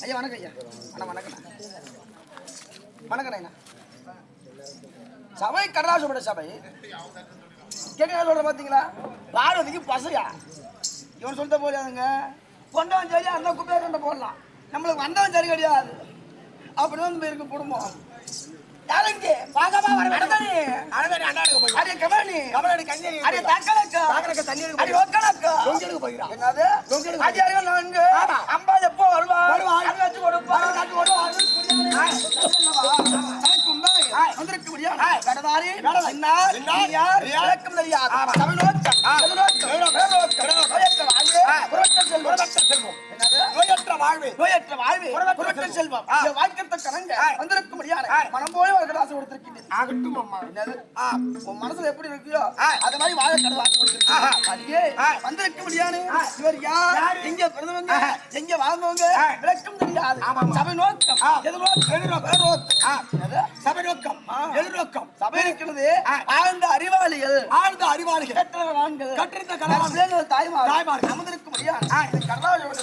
ஐயா வணக்கம் ஐயா. வணக்கம் வணக்கம். சபை கடலாசோட சபை கேட்க சொல்ற பாத்தீங்களா? பார்வதிக்கு பசையா இவன் சொல்லிட்ட போலியாதுங்க. கொண்டவன் சரியா அந்த குப்பையை கொண்ட போடலாம், நம்மளுக்கு வந்தவன் சரி கிடையாது. அப்படி வந்து போயிருக்கு குடும்பம். யாருக்கு பாகமா வர வேண்டானே அடடே அண்டாடுக்கு போய் அடே கமலனி கமலனி கண்ணி அடே தாக்கலக்க தண்ணி எடுக்க அடே ஓக்கலக்க டொங்க எடுக்க போயிரா. என்னது டொங்க எடுக்க? அடியாரே நான்கு அம்பா எப்போ வருவா அது வச்சு கொடுப்பா காட்டு ஓடுவா வந்திருக்கு முடியா கடதாரி இன்னார் யார் இலக்கம் தெரியாது தமிழ்நோக்கம் நோயற்ற வாழ்வே நோயற்ற வாழ்வே புரட்ட செல்வம் வாழ்க்கை கணங்க வந்திருக்க முடியாது மனம் போய் ஒரு கடலாசை கொடுத்திருக்கின்றேன். ஆகட்டும் அம்மா. என்னது உன் மனசுல எப்படி இருக்கியோ அது மாதிரி வாழ கடலாசை கொடுத்திருக்கேன். வந்திருக்க முடியாது. இவர் யார், எங்க பிறந்தவங்க, எங்க வாழ்ந்தவங்க விளக்கம் தெரியாது. சபை நோக்கம் சபை நோக்கம் எதிர்நோக்கம் சபை இருக்கிறது. ஆழ்ந்த அறிவாளிகள் கற்றிருந்த கலாச்சார தாய்மார் அமர்ந்திருக்க முடியாது. கடலாசோட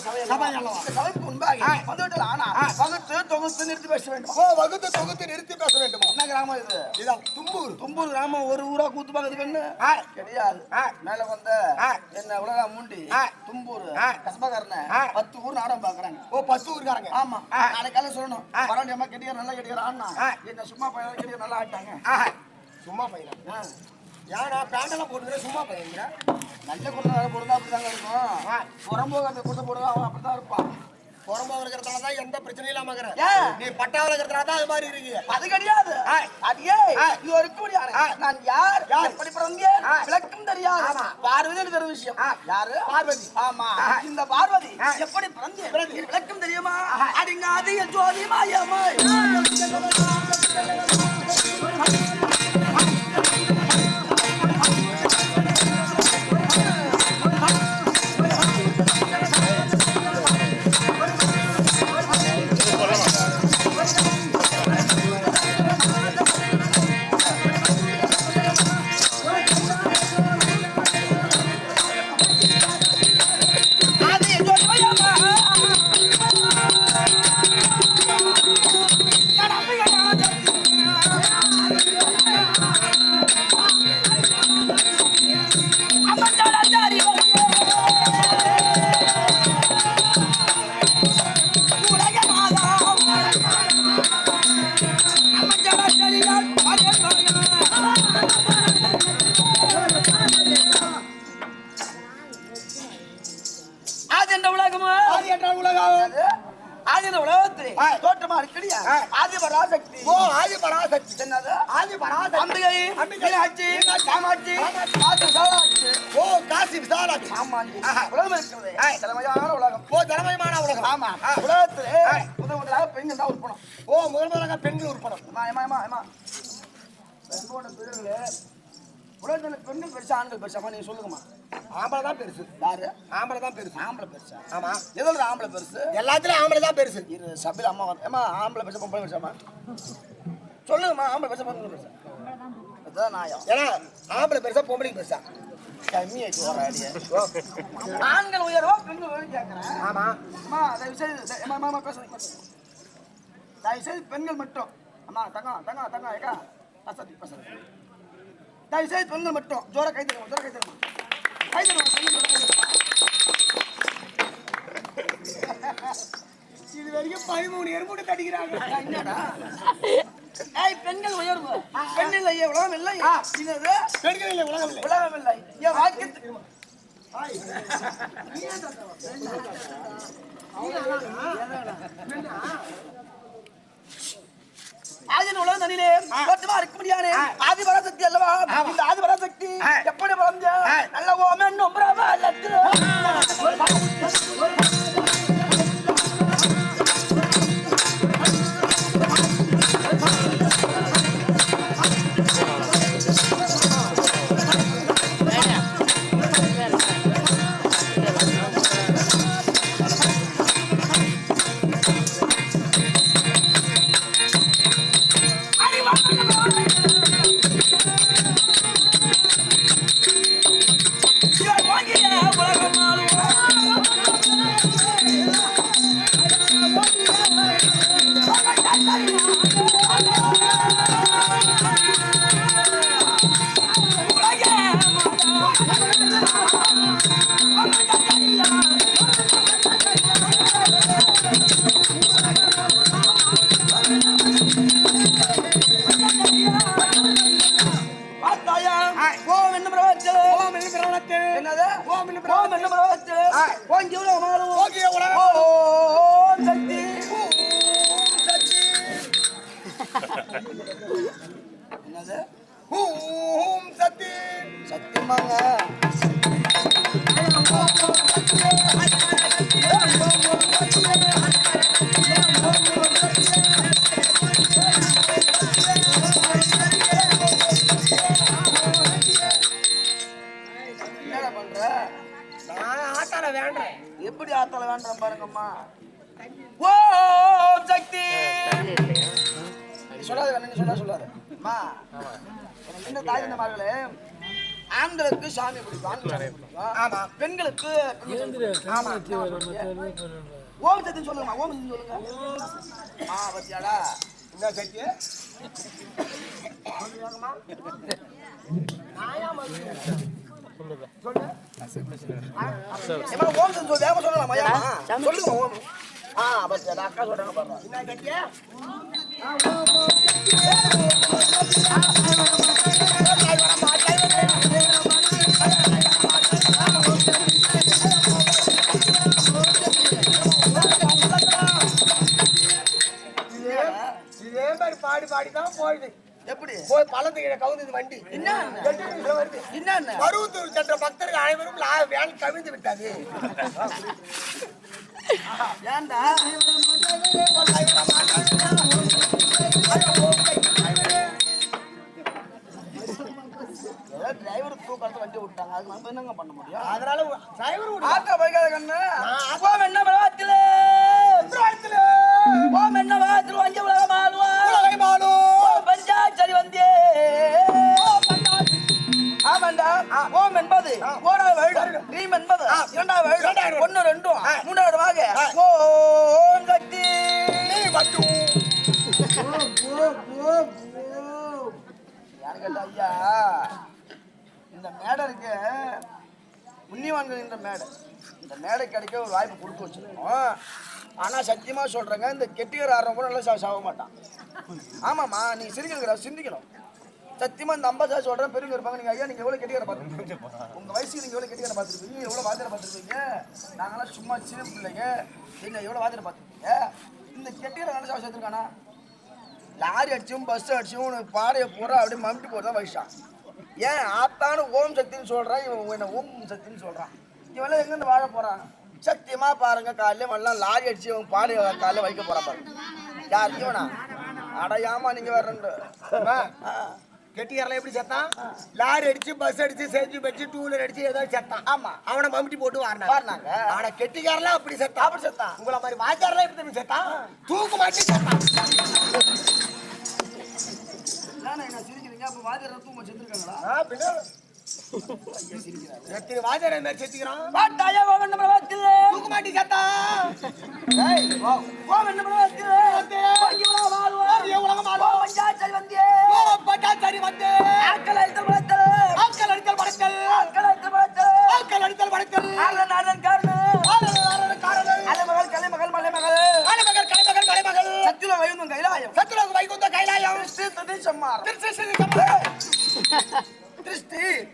சபைக்கு முன்பாக வந்துவிட்டு ஆனா வகுத்து தொகுத்து நிறுத்தி பேச வேண்டும். வகுத்து தொகுத்து நிறுத்தி பேச வேண்டும். என்ன கிராமம் இது? இதான் தும்பூர். தும்பூர் கிராமம் ஒரு ஊரா கூத்து பாக்குறது பெண்ணு கிடையாது. மேல வந்த என்ன உலக மூண்டி தும்பூர் கசபகாரன 10 ஊர் நாடகம் பாக்குறாங்க. 10 ஊர்காரங்க. ஆமா. நாளைக்கு காலையில சொல்லணும் பரவாயில்லையம்மா கெட்டியார் நல்லா கெட்டியார் ஆனா என்ன சும்மா பையன் கெட்டியார் நல்லா ஆட்டாங்க. சும்மா பையனா ஏன்னா பேண்டெல்லாம் போட்டுக்கிற சும்மா பையன் நல்ல குடும்பம் போடுறதா அப்படிதாங்க இருக்கும். புறம்போக குடும்பம் போடுறதா அவன் அப்படித்தான் இருப்பான். புறம்போக இருக்கிறதுனால தான் எந்த பிரச்சனையும் இல்லாம நீ பட்டாவில் இருக்கிறதுனால தான் அது மாதிரி இருக்கு. அது கிடையாது. அது இது இருக்க முடியாது. நான் யார் எப்படி பிறந்தேன் விளக்கம் தெரியாது. பாரு தெரிஞ்ச விஷயம். யாரு? பார்வதி. ஆமா. இந்த பார்வதி எப்படி பிறந்தது விளக்கம் தெரியுமா? அடிங்காதிய ஜோதி மாயமாய் தோற்றமா இருக்கிறியா? ஆதி பராசக்தி. ஓ ஆதி பராசக்தி. என்னது? ஆதி பராசக்தி. அம்பிகை, மீனாட்சி, காமாட்சி, காசி விசாலாட்சி. ஓ காசி விசாலாட்சி. ஆமா. உலகம் இருக்கிறது திறமையான உலகம். ஓ திறமையான உலகம். ஆமா. உலகத்திலே முதலாக பெண்கள் தான் உருப்பணும். ஓ முதலாக பெண்கள் உருப்பணும். உலகத்துல பெண்கள் பெருசா ஆண்கள் பெருசாமா நீங்க சொல்லுங்கம்மா. ஆம்பளை தான் பெருசு. யாரு? ஆம்பளை தான் பெருசு. ஆம்பளை பெருசா? ஆமா. எதுல ஆம்பளை பெருசு? எல்லாத்துலயும் ஆம்பளை தான் பெருசு. இது சபையில அம்மா ஏமா ஆம்பளை பெருசா பொம்பளை பெருசாமா சொல்லுங்கம்மா. ஆம்பளை பெருசா பொம்பளை பெருசா? அதுதான் நியாயம். ஏன்னா ஆம்பளை பெருசா பொம்பளை பெருசா கம்மி ஆயிடுச்சு. ஒரு ஐடியா. ஆண்கள் உயர்வா பெண்கள் உயர்வு கேட்கறேன். ஆமா அம்மா தயவு செய்து பேசுறேன். தயவு செய்து பெண்கள் மட்டும் அம்மா தங்க ஏக்கா பசதி பசதி தயவு செய்து பெண்கள் மட்டும் ஜோர கை தருவோம். ஜோர கை தருவோம். கை தருவோம். இது வரைக்கும் 13 எறும்பு கடிக்கிறாங்க. என்னடா பெண்கள் உயர்வு பெண்கள் இல்லை உலகம் இல்லை. என்னது பெண்கள் இல்லை உலகம் இல்லை. உலகம் இல்லை. என் வாழ்க்கை ஆதின உலகம் தனிலே தோற்றமா இருக்க முடியாது. ஆதிபராசக்தி அல்லவா? இந்த ஆதிபராசக்தி எப்படி பிறந்த நல்ல ஓமன் சத்தியமாங்க எப்படி ஆத்தால வேண்டாம் பாருங்கம்மா. ஓம் சக்தி சொல்லாது கண்ணு சொல்லாது அம்மா. என்ன தாய் தந்தைமார்களே, ஆண்களுக்கு சாமி பிடிக்கும். ஆமா பெண்களுக்கு ஓம் சக்தி சொல்லுங்கம்மா. ஓம் சக்தி சொல்லுங்க. பத்தியாடா என்ன சக்தி அக்கா சொல்றாங்க. இதே மாதிரி பாடி பாடிதான் போயிடுது. எப்படி போய் பழத்துக்கு கவுந்தது வண்டி. என்ன வருது என்ன மருவத்தூர் சென்ற பக்தர்கள் அனைவரும் வேன் கவிழ்ந்து விட்டது. ஏண்டா டிரைவர் தூக்கத்து வண்டி விட்டாங்க. அது நம்ம என்னங்க பண்ண முடியும்? அதனால டிரைவர் ஆட்டோ வைக்காத கண்ணு போம் என்ன விளையாட்டுல போம் என்ன விளையாட்டுல வண்டி உலகமாலுவா பஞ்சாச்சரி வந்தே ஆமாண்டா. ஓம் என்பது ஓராவது வருடம், ரீம் என்பது இரண்டாவது வருடம், 1 2 மூன்றாவது வாக ஓம் சக்தி யாரு கேட்டா ஐயா இந்த மேடை இருக்கு புண்ணியவான்கள் இந்த மேடை, இந்த மேடை கிடைக்க ஒரு வாய்ப்பு கொடுத்து வச்சிருக்கோம். ஆனா சத்தியமா சொல்றேங்க, இந்த கெட்டியர் ஆடுறவங்க கூட நல்லா சாக மாட்டான். ஆமாம்மா, நீங்க சிரிக்கிறா சிந்திக்கணும். சத்தியமா இந்த 50 சொல்றேன் பெருங்க இருப்பாங்க. நீங்க ஐயா நீங்க எவ்வளவு கெட்டியார பார்த்துருப்பீங்க, உங்க வயசுக்கு நீங்க எவ்வளவு கெட்டியார பார்த்துருப்பீங்க, எவ்வளவு வாத்தியார பார்த்துருப்பீங்க. நாங்கெல்லாம் சும்மா சின்ன பிள்ளைங்க, நீங்க எவ்வளவு வாத்தியார பார்த்துருப்பீங்க. இந்த கெட்டியார நல்ல சாவ சேர்த்துருக்கானா? லாரி அடிச்சும் பஸ் அடிச்சும் உனக்கு பாடையை பூரா அப்படியே மம்மிட்டு போறதான் வயசான். ஏன் ஆத்தானு ஓம் சக்தின்னு சொல்றான், இவன் என்ன ஓம் சக்தின்னு சொல்றான். இவெல்லாம் எங்கிருந்து வாழ போறான்? சத்தியமா பாருங்க, காலையில வரலாம் லாரி அடிச்சு இவன் பாடையை காலையில வைக்க போறான் பாருங்க. யார் இவனா? அடையாம நீங்க வர்றேன். கெட்டியாரெல்லாம் எப்படி செத்தான்? லாரி அடிச்சு பஸ் அடிச்சு செஞ்சு வச்சு 2 வீலர் அடிச்சு ஏதாவது செத்தான். ஆமா, அவனை மம்மிட்டி போட்டு வாரினாங்க. ஆனா கெட்டிக்காரெல்லாம் அப்படி செத்தான். அப்படி செத்தான். உங்களை மாதிரி வாத்தியாரெல்லாம் எப்படி செத்தான்? தூக்கு மாட்டி செத்தான். என்ன சிரிக்கிறீங்க? அப்ப வாத்தியார தூங்க செத்துருக்காங்களா? எத்தனை வாத்தியார மாதிரி செத்துக்கிறான். தூக்கு மாட்டி செத்தான். சரி வந்து ஆட்கள் அடித்தல் படைத்தல் அலைமகள் கலைமகள் மலைமகள் சத்துலோக வைகுந்த கைலாயம் திருஷ்டி சம்மாரம் திருஷ்டி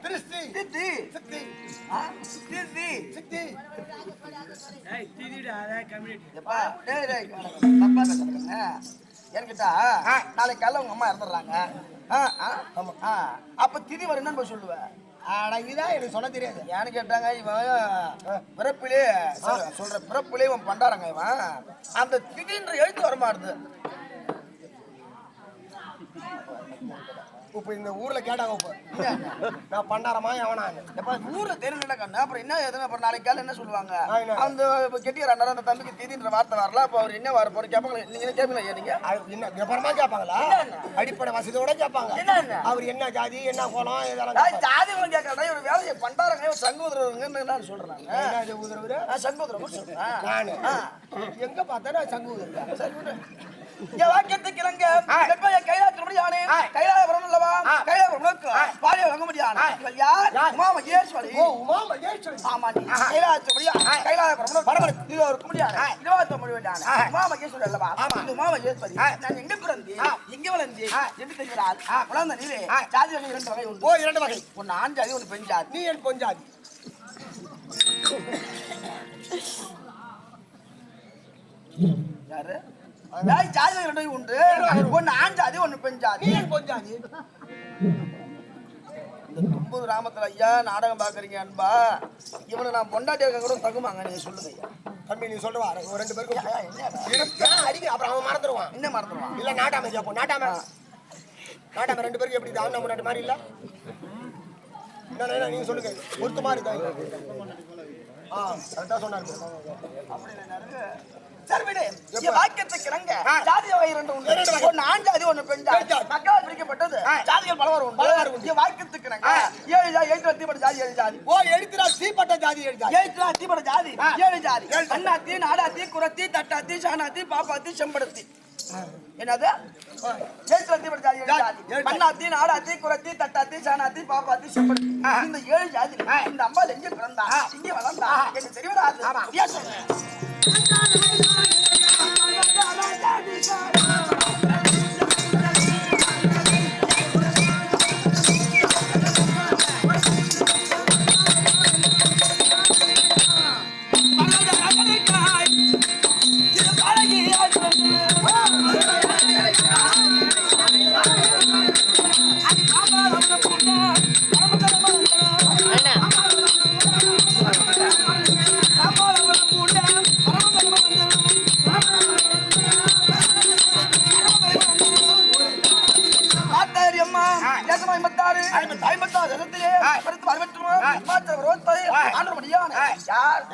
திருஷ்டி சித்தி திருஷ்டி சித்தி எப்பா டேய் டேய் தப்பா பேசுறீங்க. என்கிட்ட நாளைக்கு காலைல உங்க அம்மா இறந்துடுறாங்க. அப்ப திதி வரும் என்னன்னு போய் சொல்லுவேன். இதான் எனக்கு சொல்ல தெரியாது. ஏன்னு கேட்டாங்க, இவன் பிறப்பிலே சொல்ற பிறப்பிலே இவன் பண்றாங்க. இவன் அந்த திதின்ற எழுத்து வரமாடுது. இப்ப இந்த ஊர்ல கேட்டாங்க, இப்ப நான் பண்டாரமா எவனா எப்ப ஊர்ல தெரிஞ்ச கண்ணு அப்புறம் என்ன எதுனா அப்புறம் நாளைக்கு காலைல என்ன சொல்லுவாங்க? அந்த கெட்டியார் அந்த தம்பிக்கு திதின்ற வார்த்தை வரல. அப்ப அவர் என்ன வர போற கேட்பாங்க. நீங்க கேட்பீங்களா? நீங்க என்ன விபரமா கேட்பாங்களா? அடிப்படை வசதியோட கேட்பாங்க. அவர் என்ன ஜாதி என்ன கோலம் இதெல்லாம் ஜாதி கேட்கறா. இவர் வேலையை பண்றாங்க. இவர் சங்கோதரவங்க சொல்றாங்க. என்ன ஊதுறவரு? சங்கோதரவங்க சொல்றேன். நானு எங்க பார்த்தா நான் சங்கு ஊதுறேன். வாக்கியத்துக்கு இலங்க கைலாத்தினுடைய யானை கைலாயபுரம் அல்லவா? கைலாயபுரம் பாடிய வழங்க முடியாது. இவள் யார்? உமா மகேஸ்வரி. உமா மகேஸ்வரி. ஆமா, கைலாயத்தினுடைய கைலாயபுரம் பரவல் இது இருக்க முடியாது. 20 மொழி வேண்டான உமா மகேஸ்வரி அல்லவா? இந்த உமா மகேஸ்வரி நான் எங்க பிறந்தேன் எங்க வளர்ந்தேன் என்று தெரிகிறாள். வளர்ந்த நீவே ஜாதி வகை 2 வகை உண்டு. 2 வகை. ஒன்னு ஆண் ஜாதி, ஒன்னு பெண் ஜாதி. நீ என் பொன் ஜாதி. யாரு? ஜாதி 2 உண்டு. ஒன்னு ஆண் ஜாதி, ஒன்னு பெண் ஜாதி. பொன் ஜாதி. இந்த தும்பூர் கிராமத்துல ஐயா நாடகம் பாக்குறீங்க அன்பா, இவனை நான் பொண்டாட்டி இருக்க கூட தகுமாங்க? நீங்க சொல்லுங்க ஐயா. தம்பி நீ சொல்லுவா 2 பேருக்கும் அடிக்க அப்புறம் அவன் மறந்துடுவான். என்ன மறந்துடுவான்? இல்ல நாட்டாம கேப்போம். நாட்டாம 2 பேருக்கு எப்படி தாவண முன்னாடி மாதிரி இல்ல? என்ன நீங்க சொல்லுங்க. பொருத்தமா இருக்கா? கரெக்டா சொன்னாரு. வாக்கியத்துக்கு இணங்க ஜாதி வகை 2 உண்டு. ஒன்னு ஆண் ஜாதி, ஒன்னு பெண் ஜாதி. மக்களால் பிரிக்கப்பட்டது ஜாதிகள் பலவாறு உண்டு. வாக்கியத்துக்கு இணங்க 7 ஜாதி, 7 தீப்பட்ட ஜாதி 7 ஜாதி. எழுத்துறா தீப்பட்ட ஜாதி 7 ஜாதி. 7 தீப்பட்ட ஜாதி 7 ஜாதி. அண்ணாத்தி, நாடாத்தி, குரத்தி, தட்டாத்தி, சாணாத்தி, பாப்பாத்தி, செம்படத்தி. என்னது? 7 தீப்பட்ட ஜாதி 7 ஜாதி. அண்ணாத்தி, நாடாத்தி, குரத்தி, தட்டாத்தி, சாணாத்தி, பாப்பாத்தி, செம்படத்தி. இந்த 7 ஜாதி இந்த அம்பாள் எங்க பிறந்தா இங்க வளர்ந்தா எனக்கு தெரியவராது.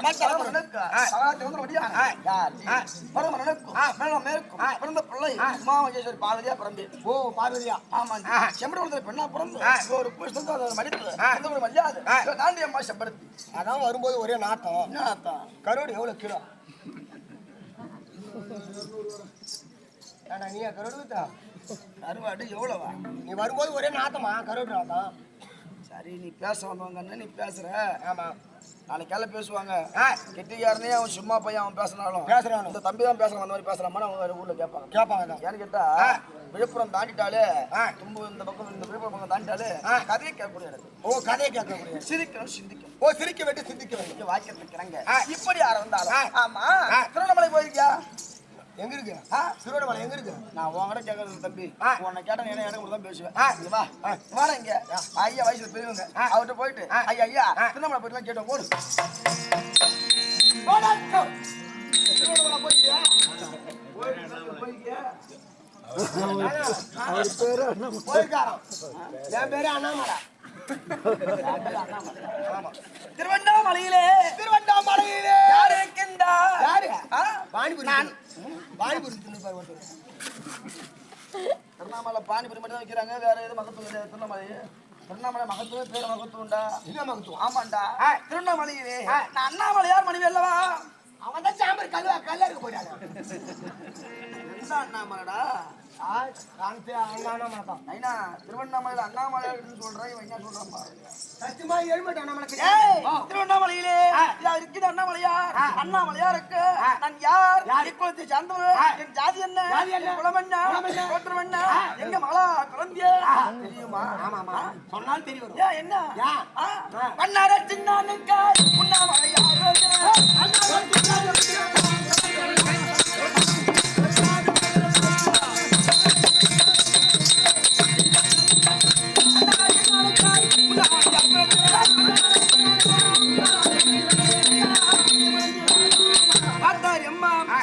பரமனுக்கு சகாயத்தை வந்து வடியான யார் பரமனுக்கு மேலும் மேற்கும் பிறந்த பிள்ளை உமாமகேஸ்வரி பார்வதியா பிறந்தேன். ஓ பார்வதியா? ஆமாங்க. செம்படத்துல பெண்ணா பிறந்து ஒரு புஷ்பத்தை அதை மடித்து அந்த ஒரு மரியாதை தாண்டி அம்மா செம்படுத்தி. அதான் வரும்போது ஒரே நாட்டம். என்ன நாட்டம்? கரோடு எவ்வளவு கிலோ? நீ கரோடு வித்தா அறுவாடு எவ்வளவா? நீ வரும்போது ஒரே நாத்தமா? கரோடு நாத்தம். சரி நீ பேச வந்தவங்க நீ பேசுற. ஆமா நாளைக்கு காலைல பேசுவாங்க. கெட்டிக்காரனே அவன் சும்மா பையன் அவன் பேசினாலும் இந்த தம்பி தான் பேசுறான் அந்த மாதிரி பேசுறான் அவங்க ஊர்ல கேட்பாங்க. ஏன்னு கேட்டா விழுப்புரம் தாண்டிட்டாலே தும்பு இந்த பக்கம் இந்த விழுப்புரம் பக்கம் தாண்டிட்டாலே கதையை கேட்கக்கூடிய எனக்கு. ஓ கதையை கேட்கக்கூடிய சிரிக்கணும் சிந்திக்கணும். ஓ சிரிக்க விட்டு சிந்திக்க வேண்டும் வாக்கியம் வைக்கிறாங்க. இப்படி யாரும் இருந்தாலும் ஆமா திருவண்ணாமலை போயிருக்கியா? எங்க இருக்கு திருவண்ணாமலை? எங்க இருக்கு? நான் உங்ககிட்ட கேட்கறது தம்பி. உன்னை கேட்ட என்ன எனக்கு தான் பேசுவேன். வா வாடா இங்க. ஐயா வயசுல பெரியவங்க அவர்கிட்ட போயிட்டு ஐயா ஐயா திருவண்ணாமலை போயிட்டு கேட்டோம் போடு. திருவண்ணாமலை போயிருக்கியா? அவர் பேரு போயிருக்காராம். என் பேரு அண்ணாமலை. திருவண்ணாமலையிலே யார் இருக்கின்றார்? யாரு? பானிபுரி. பானிபுரி தின்னுப்பாரு ஒருத்தர். திருவண்ணாமலை பானிபுரி மட்டும் தான் வைக்கிறாங்க. வேற எதுவும் மகத்துவம் கிடையாது. திருவண்ணாமலை மகத்துவம் பேர மகத்துவம்டா. என்ன மகத்துவம்? ஆமாண்டா. திருவண்ணாமலையிலே நான் அண்ணாமலையார் மனைவி அல்லவா? அவன் தான் சாம்பர் கல்லா இருக்க போயிட்டானா? அண்ணாமலைடா. அண்ணாமலை திருவண்ணாமலையில அண்ணாமலையார் சொல்றேன். இவன் என்ன சொல்றான்? சத்தியமா எழுமட்ட அண்ணாமலை. திருவண்ணாமலையிலே இருக்குது அண்ணாமலையார். அண்ணாமலையாருக்கு நான் யார்? இக்குளத்தை சார்ந்தவர். என் ஜாதி என்ன? குலம் என்ன? கோத்திரம் என்ன? எங்க மகளா குழந்தைய தெரியுமா? ஆமாமா சொன்னாலும் தெரியும். என்ன பண்ணார சின்னானுக்கா உண்ணாமலையார்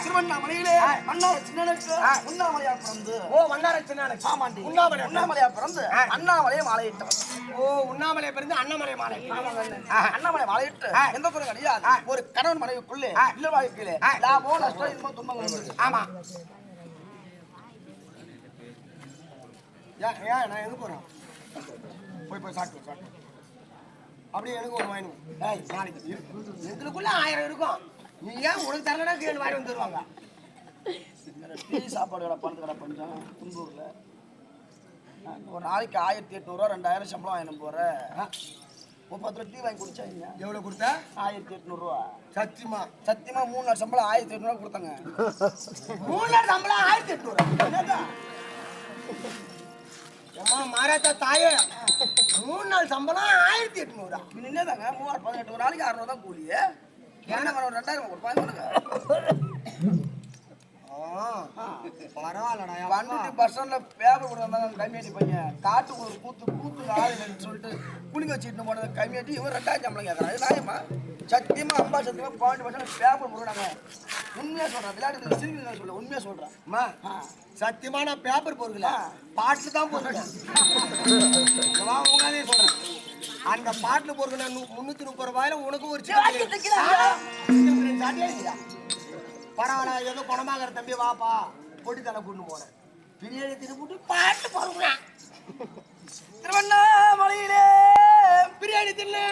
திருவண்ணாமலையிலே அண்ணாமலை சின்னனுக்கு உண்ணாமலையார் பிறந்து. ஓ வண்ணார சின்ன. ஆமாண்டி. உண்ணாமலையார் பிறந்து அண்ணாமலையை மாலையிட்டான். ஓ உண்ணாமலை பிறந்து அண்ணாமலை மாலை. அண்ணாமலை மாலையிட்டு எந்த குறை கிடையாது. ஒரு கணவன் மனைவிக்குள்ளே இல்ல வாழ்க்கையிலே லாபம் நஷ்டம் இன்பம் துன்பம் உண்டு. ஆமா ஏன் நான் எங்க போறேன்? போய் சாப்பிட்டு அப்படியே எனக்கு ஒரு வாங்கணும். நாளைக்கு எங்களுக்குள்ள 1000 இருக்கும். நீ ஏன் உனக்கு தரலன்னா கேள்வி வாங்கி வந்துருவாங்க. டீ சாப்பாடு கடை பணத்து கடை பஞ்சம் தும்பூர்ல ஒரு நாளைக்கு 1800 2000 சம்பளம் வாங்கணும் போற. 30 டீ வாங்கி குடிச்சாங்க. எவ்வளவு கொடுத்த? 1800. சத்தியமா 3 நாள் சம்பளம் 1800 கொடுத்தாங்க. 3 நாள் சம்பளம் 1800. அம்மா மாராத்தா தாயே 3 நாள் சம்பளம் 1800. என்னதாங்க 3018 ஒரு நாளைக்கு 600 தான் கூலி. என்ன 2000 கொடுப்பாங்க. பரவாயில்லடா. வந்துட்டு பஸ் ஸ்டாண்ட்ல பேப்பர் கொடுத்தாங்க கம்மியாட்டி பையன் காட்டுக்கு ஒரு கூத்து ஆளுன்னு சொல்லிட்டு குளிக்க வச்சுட்டு போனது கம்மியாட்டி இவன் 2000 சம்பளம் கேட்கறான். இது நியாயமா? சத்தியமா அம்பா சத்தியமா 12% பேப்பர் போடுறாங்க. உண்மையா சொல்றேன். விளையாட்டு சிரிக்க சொல்ல உண்மையா சொல்றேன். சத்தியமா நான் பேப்பர் போடுறல பாட்டு தான் போடுறேன். உங்காதே சொல்றேன். அந்த பாட்டுல போடுற 330 ரூபாயில உனக்கு ஒரு பரவாயில்ல ஏதோ குணமாகற தம்பி வாப்பா பொடி தலை கொண்டு போனேன். பிரியாணி தின்னு பாட்டு போடுங்க. திருவண்ணாமலையிலே பிரியாணி தின்னு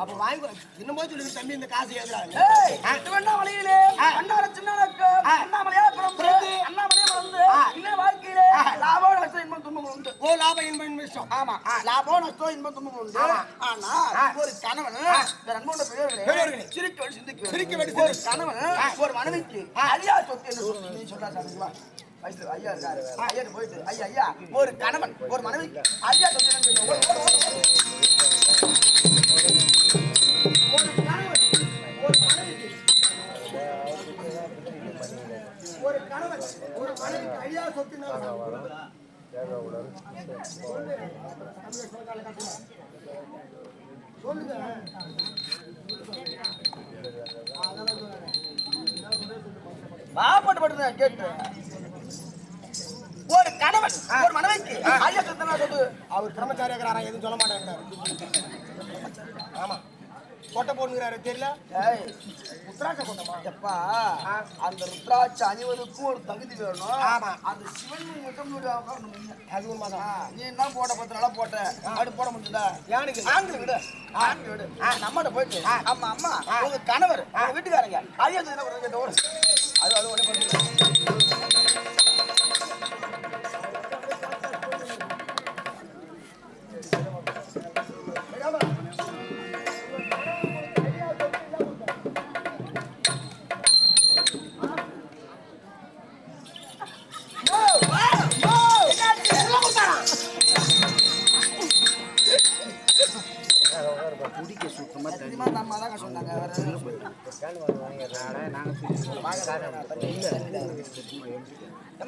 அப்ப வாங்கி இன்னும் போது சொல்லி தம்பி இந்த காசு எழுதுறாங்க. திருவண்ணாமலையிலே அண்ணாமலையா பிறந்து அண்ணாமலையா பிறந்து இல்ல வாழ்க்கையிலே லாபம் நஷ்டம் இன்பம் துன்பம் உண்டு. ஓ லாபம் இன்பம் விஷயம். ஆமா லாபம் நஷ்டம் இன்பம் துன்பம் உண்டு. ஆனா ஒரு கணவன் அன்போட பெரியவர்களே சிரிக்க வேண்டிய ஒரு கணவன் ஒரு மனைவிக்கு அழியா சொத்து என்று சொல்லி நீ சொன்னா சார் வயசுல ஐயா இருக்காரு. ஐயா போயிட்டு ஐயா ஒரு கணவன் ஒரு மனைவிக்கு அழியா சொத்து ஒரு கணவன் ஒரு மனைவிக்கு ஐயா சொத்து சொல்லுங்க. பாப்பாட்டு மட்டும் கேட்டு ஒரு கணவன் கணவன் ஒரு மனைவிக்கு ஐயா சொத்து சொத்து. அவர் பிரம்மச்சாரியா இருக்கிறாரா? எதுவும் சொல்ல மாட்டேங்கிறாரு. ஆமா, கொட்டை போடுங்கிறாரு தெரியல. உத்ராட்ச கொட்டமா? எப்பா அந்த ருத்ராட்ச அணிவதற்கும் ஒரு தகுதி வேணும். ஆமா, அந்த சிவன் மட்டும் அது உண்மைதான். நீ என்ன போட்ட 10 நாளா போட்ட அப்படி போட முடியுதா? யானுக்கு ஆண்கள் விடு, ஆண்கள் விடு. நம்மகிட்ட போயிட்டு அம்மா அம்மா உங்க கணவர் உங்க வீட்டுக்காரங்க ஐயா என்ன ஒரு கேட்ட ஓடு. அது ஒண்ணு பண்ணி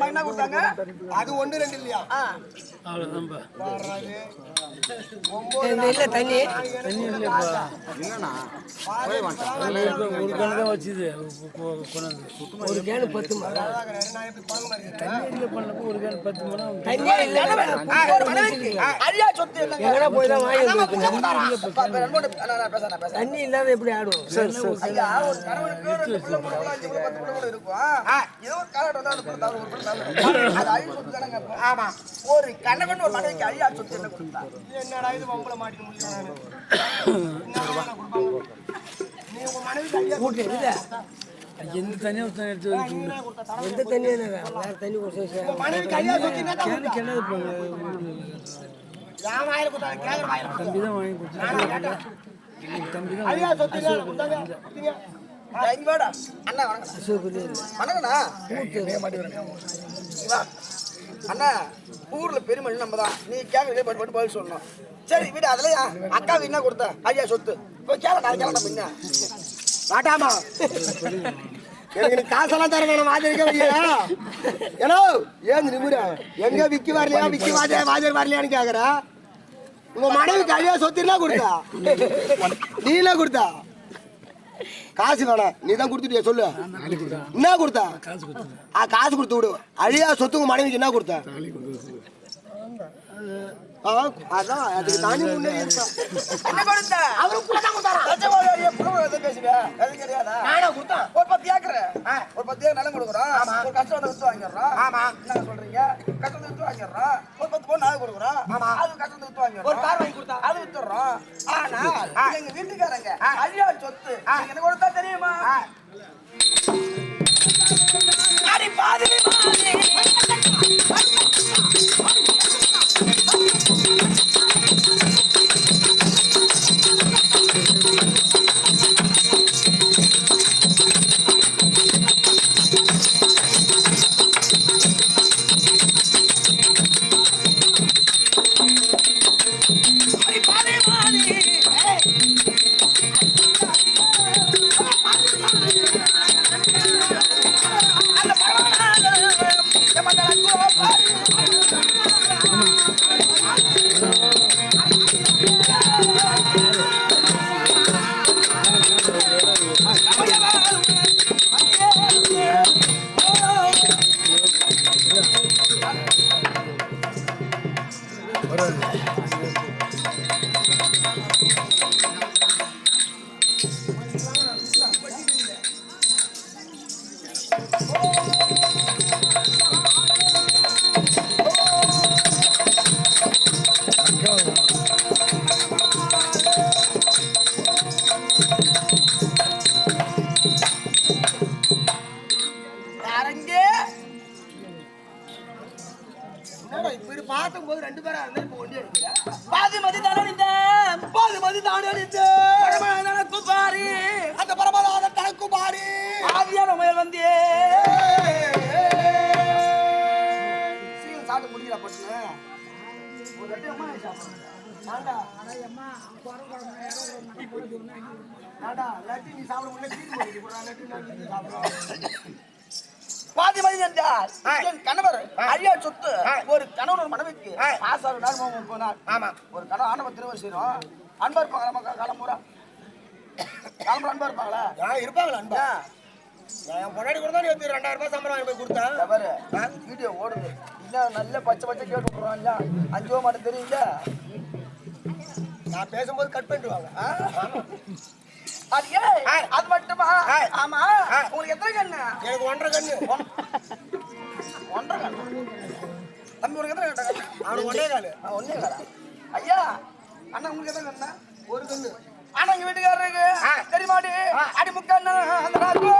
என்ன கொடுத்தாங்க? அது 1 2 இல்லையா? தண்ணி ஒரு கேனு 10 தண்ணி இல்லாத எப்படி ஆடும்? ஒரு கணவன் ஒரு மனைவிக்கு ஐயா சொத்து என்ன கொடுத்தா? என்னடா இது வம்பள மாட்டி முடிக்கிறானே. நீ உங்க மனைவிக்கு ஐயா கூட்டு இல்ல எந்த தண்ணியா எடுத்து எந்த தண்ணி வேற தண்ணி ஒரு மனைவிக்கு ஐயா சொத்து என்ன கேனு கேனது யா வாயில குத்தா கேக்குற வாயில தம்பி தான் வாங்கி கொடுத்தாங்க. தம்பி தான் ஐயா சொத்து என்ன குத்தாங்க? குத்தீங்க. இங்க வாடா அண்ணா வணக்கம். வணக்கண்ணா. அண்ணா ஊர்ல பெருமை நம்ம தான். நீ கேட்கறதே பட்டு பதில் சொல்லணும். சரி விடு. அதுலயா அக்காவுக்கு என்ன கொடுத்த? ஐயா சொத்து. போய் கேள பின்ன வாட்டாமா எனக்கு நீ காசெல்லாம் தர வேணும். வாஜரிக்க வையா ஏனோ ஏன் நிமிரா எங்க விக்கி வரலையா விக்கி வாஜர் வரலையான்னு கேக்குற. உங்க மனைவிக்கு ஐயா சொத்துனா கொடுத்தா? நீல கொடுத்தா? காசு வேணாம், நீ தான் கொடுத்துட்டியா சொல்லு. என்ன கொடுத்தா? காசு கொடுத்து விடு. அழியா சொத்து உங்க மனைவிக்கு என்ன கொடுத்தா? அதான் அதுக்கு தாண்டி முன்னேறி என்ன கொடுத்த? அவருக்கு தான் கொடுத்தாரா? பேசுங்க அது கிடையாதா? நானே கொடுத்தேன். ஒரு 10 ஏக்கர் ஒரு 10 ஏக்கர் நிலம் கொடுக்குறோம். ஒரு கஷ்டம் வந்து வித்து வாங்கிடுறோம். ஆமா என்ன சொல்றீங்க? கஷ்டம் வித்து வாங்கிடுறோம். ஒரு 10 பவுன் நாங்க கொடுக்குறோம். அது கஷ்டம் வித்து வாங்கிடுறோம். ஒரு கார் வாங்கி கொடுத்தா அது வித்துறோம். ஆனா எங்க வீட்டுக்காரங்க ஐயா சொத்து என்ன கொடுத்தா தெரியுமா? அடி பாதி பார்க்கும்போது 2 பேரா இருந்தா இப்ப ஒண்ணே எடுக்கிற. பாதிமதி தானடிந்த பாதிமதி தானடிந்த பரமநாதனுக்கு பாரி அந்த பரமநாத தனக்கு பாரி ஆதியான முயல் வந்தியே சீல் சாப்பிட்டு முடியல பட்டுனு ஒரு ரெண்டு அம்மா சாப்பிடுங்க. நான்டா நான்டா லட்டி நீ சாப்பிட முடியல தீர்ந்து போயிட்டு போறா. லட்டி நான் சாப்பிடுறேன். பாதிமதி என்றால் என் கணவர் ஐயா சொத்து. ஒரு கணவன் ஒரு மனைவிக்கு 6 நாள் 30 நாள். ஆமா ஒரு கணவன் ஆணவ திருவள்ளுவர் செய்யறோம். அன்பா இருப்பாங்களா காலம்பூரா? காலம்பூரா அன்பா இருப்பாங்களா? இருப்பாங்களா அன்பா? என் பொண்டாடி கூட தான் நீ 2000 ரூபாய் சம்பளம் வாங்கி போய் கொடுத்தேன். பாரு வீடியோ ஓடுது இல்ல நல்ல பச்சை பச்சை கேட்டு விட்டுறான் இல்ல 5 ரூபா மட்டும் தெரியுங்க நான் பேசும்போது கட் பண்ணிட்டு வாங்க. அது அது மட்டுமா ஆமா உங்களுக்கு எத்தனை கண்ணு எனக்கு 1.5 கண்ணு. 1.5 கண்ணு தம்பி உனக்கு எத்தனை கண்ணு அவனுக்கு 1.5 காலு. 1.5 காலா ஐயா அண்ணா உங்களுக்கு எத்தனை கண்ணு ஒரு கண்ணு. ஆனா எங்க வீட்டுக்காரருக்கு தெரியுமாடி அடி முக்கண்ணு அந்த ராஜு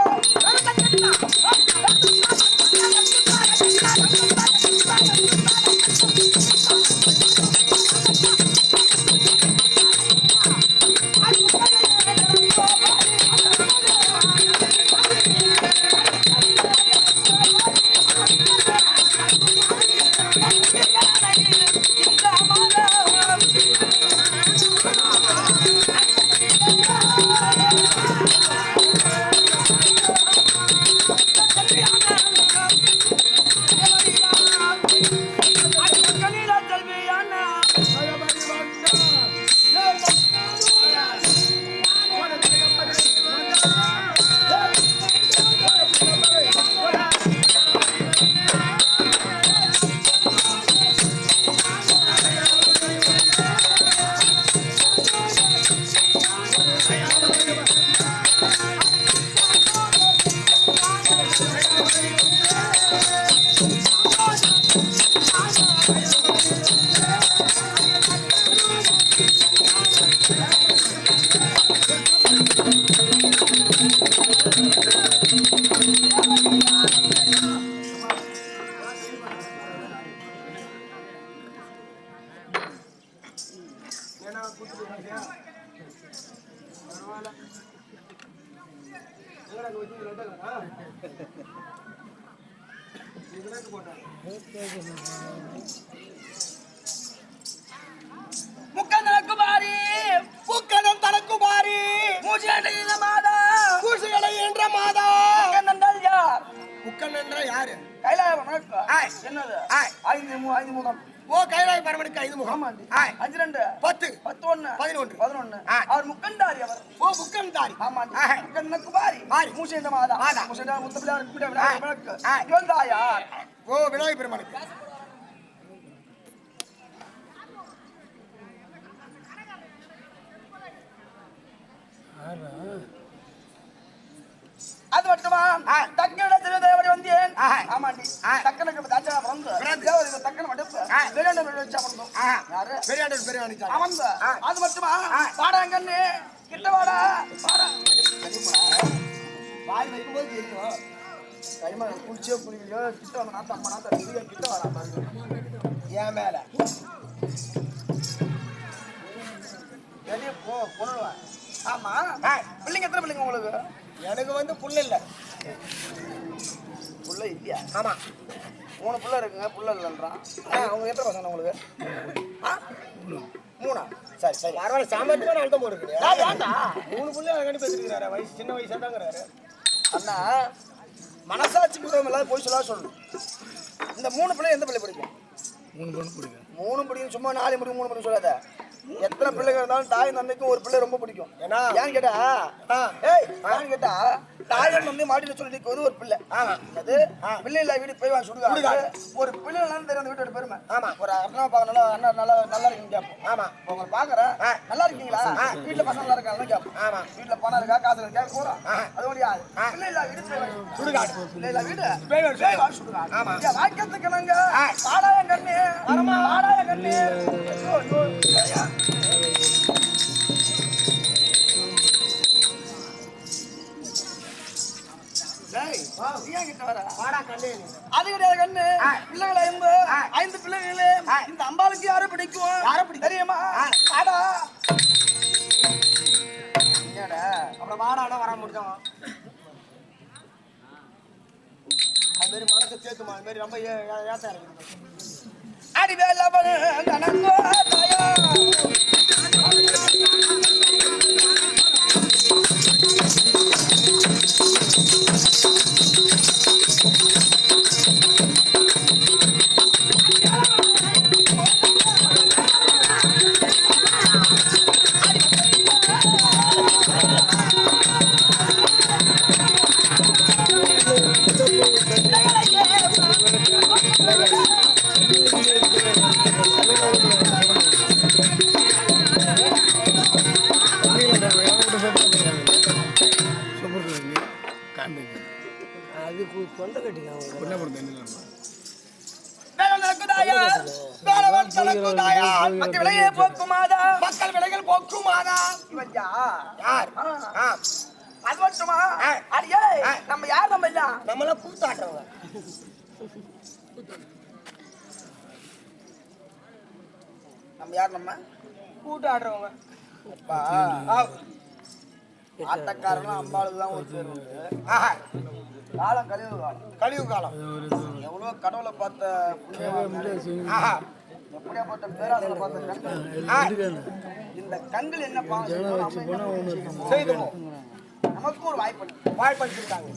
முக்கண்ணன் குமாரி முக்கண்ணன் தனக்குமாரி மூச்சியடை மாதா கூசுகளை என்ற மாதா. முக்கண்ணன் யார் முக்கண்ணன் யாரு? கைலாய என்னது 5 முகம் ஓ கைலாய பரமனுக்கு 5 முகம். 5 2 10 11 11 அவர் முக்கண்டாரி அவர். ஓ முக்கண்டாரி. ஆமா முக்கண்ணன் குமாரி மூச்சியடை மாதா மூச்சியடை முத்தபிலார் குட விளக்கு யோந்தாயார். ஓ விநாயகர் பெருமானுக்கு. அது மட்டுமா தக்கன தேவதை வந்தேன் ஆமாண்டி தக்கனுக்கு தாச்சா வந்து தேவதை தக்கன மடுப்பு பெரியாண்ட வச்சா வந்தோம் யாரு பெரியாண்டர் பெரியவாணிக்கு. அவன் அது மட்டுமா வாடாங்கன்னு கிட்ட வாடா வாடா வாய் வைக்கும்போது தெரியும். கைமா குளிச்சோ குளிக்கலையோ கிட்ட வந்து நாத்த அம்மா நாத்த வெளியே கிட்ட வாடா என் மேல வெளியே போ பொண்ணுவேன். ஆமா பிள்ளைங்க எத்தனை பிள்ளைங்க உங்களுக்கு? எனக்கு வந்து புள்ள இல்ல. புள்ள இல்லையா? ஆமா 3 புள்ள இருக்குங்க புள்ள இல்லைன்றான். அவங்க எத்தனை பசங்க உங்களுக்கு? 3 சரி சரி பரவாயில்ல சாமர்த்தியமா நான் அழுத்தம் போட்டுருக்கேன். ஏன்டா 3 புள்ளி அழகாண்டி பேசிருக்கிறாரு. வயசு சின்ன வயசா தாங்கிறாரு. அண்ணா மனசாட்சி பூர்வம் இல்லாத போய் சொல்ல சொல்லணும். இந்த 3 பிள்ளை எந்த பிள்ளை பிடிக்கும்? 3 பொண்ணு பிடிக்கும். 3 பிடிக்கும் சும்மா 4 பிடிக்கும் 3 பிடிக்கும் சொல்லாத. எத்தனை பிள்ளைங்க இருந்தாலும் தாய் தந்தைக்கும் ஒரு பிள்ளை ரொம்ப பிடிக்கும். ஏன்னு கேட்டா ஏன்னு கேட்டா தாய் தந்தை மாட்டில சொல்லி நிற்கும் ஒரு பிள்ளை. அது பிள்ளை இல்ல வீடு போய் சுடுகாடு ஒரு பிள்ளை தெரியும் அந்த வீட்டோட பெருமை. ஒரு அண்ணா பாக்க அண்ணா நல்லா இருக்குன்னு கேட்போம். உங்களை பாக்குறேன் நல்லா இருக்கீங்களா வீட்டுல பசங்க நல்லா இருக்காங்க கேட்போம். வீட்டுல பணம் இருக்கா காசு இருக்கா போறோம். அது முடியாது பிள்ளை இல்ல வீடு சுடுகாடு பிள்ளை இல்ல வீடு சுடுகாடு வாக்கியத்துக்கு நாங்க பாடாய கண்ணு பாடாய கண்ணு அது கிடையாது கண்ணு பிள்ளைகளை 5 பிள்ளைகளே இந்த அம்பாளுக்கு யாரை பிடிக்கும் தெரியுமா? ஆடா அப்புறம் வாடானா வர முடியும். அது மாதிரி மனசை சேர்த்துமா அது மாதிரி ரொம்ப ஏத்தா இருக்கு. அடிவேலவன் தனங்கோ தாயா வேலவன் தனக்கு தாயார் மக்கள் விலையை போக்குமாதா மக்கள் விலைகள் போக்குமாதா இவன் யார் அது மட்டுமா அடியே நம்ம யார் நம்ம ஐயா நம்மள கூத்தாடுறவங்க நம்ம யார் நம்ம கூத்தாடுறவங்க ஆட்டக்காரனும் அம்பாளுக்கு தான் ஒரு பேர் உண்டு காலம் கழிவு காலம் எவ்வளவு கடவுளை பார்த்த புண்ணியவான்கள், எப்படியாப்பட்ட பேராசனை பார்த்த கண்கள். இந்த கண்கள் என்ன செய்தோம் நமக்கும் ஒரு வாய்ப்பளிச்சிருக்காங்க.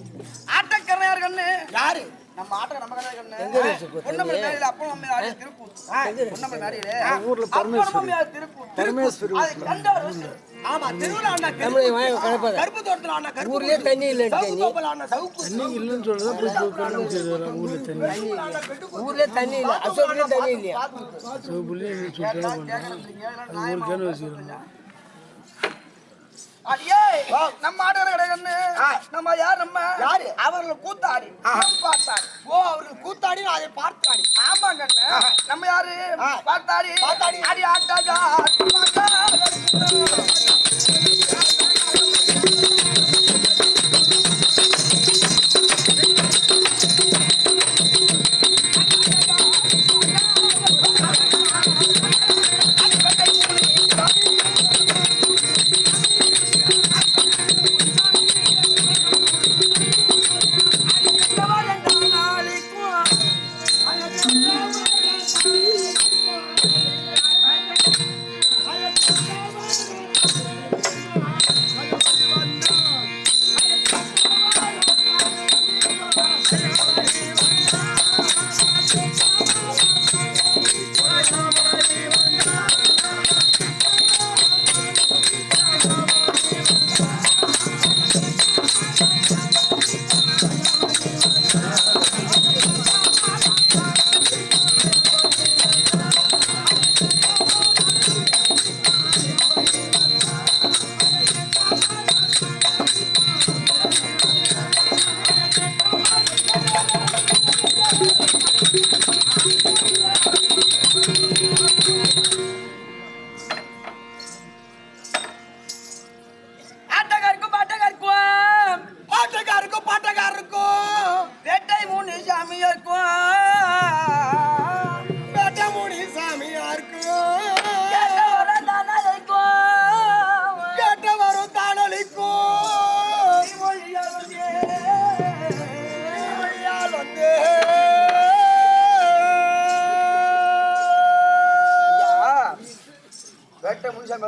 ஆட்டக்காரன் யார் கண்ணு யாரு நம்ம ஆட்ட நம்ம கண்ணு பொன்னமலை மேடையில அப்பா அம்மா ஆடிய திருப்பூர் பொன்னமலை மேடையில திருப்பூர் அதை கண்டவர். ஆமா திருவிழா கருப்பு தோட்டத்துல ஆனா ஊர்லயே தண்ணி இல்ல இல்லைன்னு சொல்றதா ஊர்லயே தண்ணி இல்ல அசோக்லயே தண்ணி இல்லையா அடியே நம்ம ஆடுற கண்ணு நம்ம யார் நம்ம யாரு அவர்கள் கூத்தாடி பார்த்தாடி. ஓ அவர்கள் கூத்தாடி அதை பார்த்தாடி. ஆமா கண்ணு நம்ம யாரு பார்த்தாடி அடி ஆட்டாஜா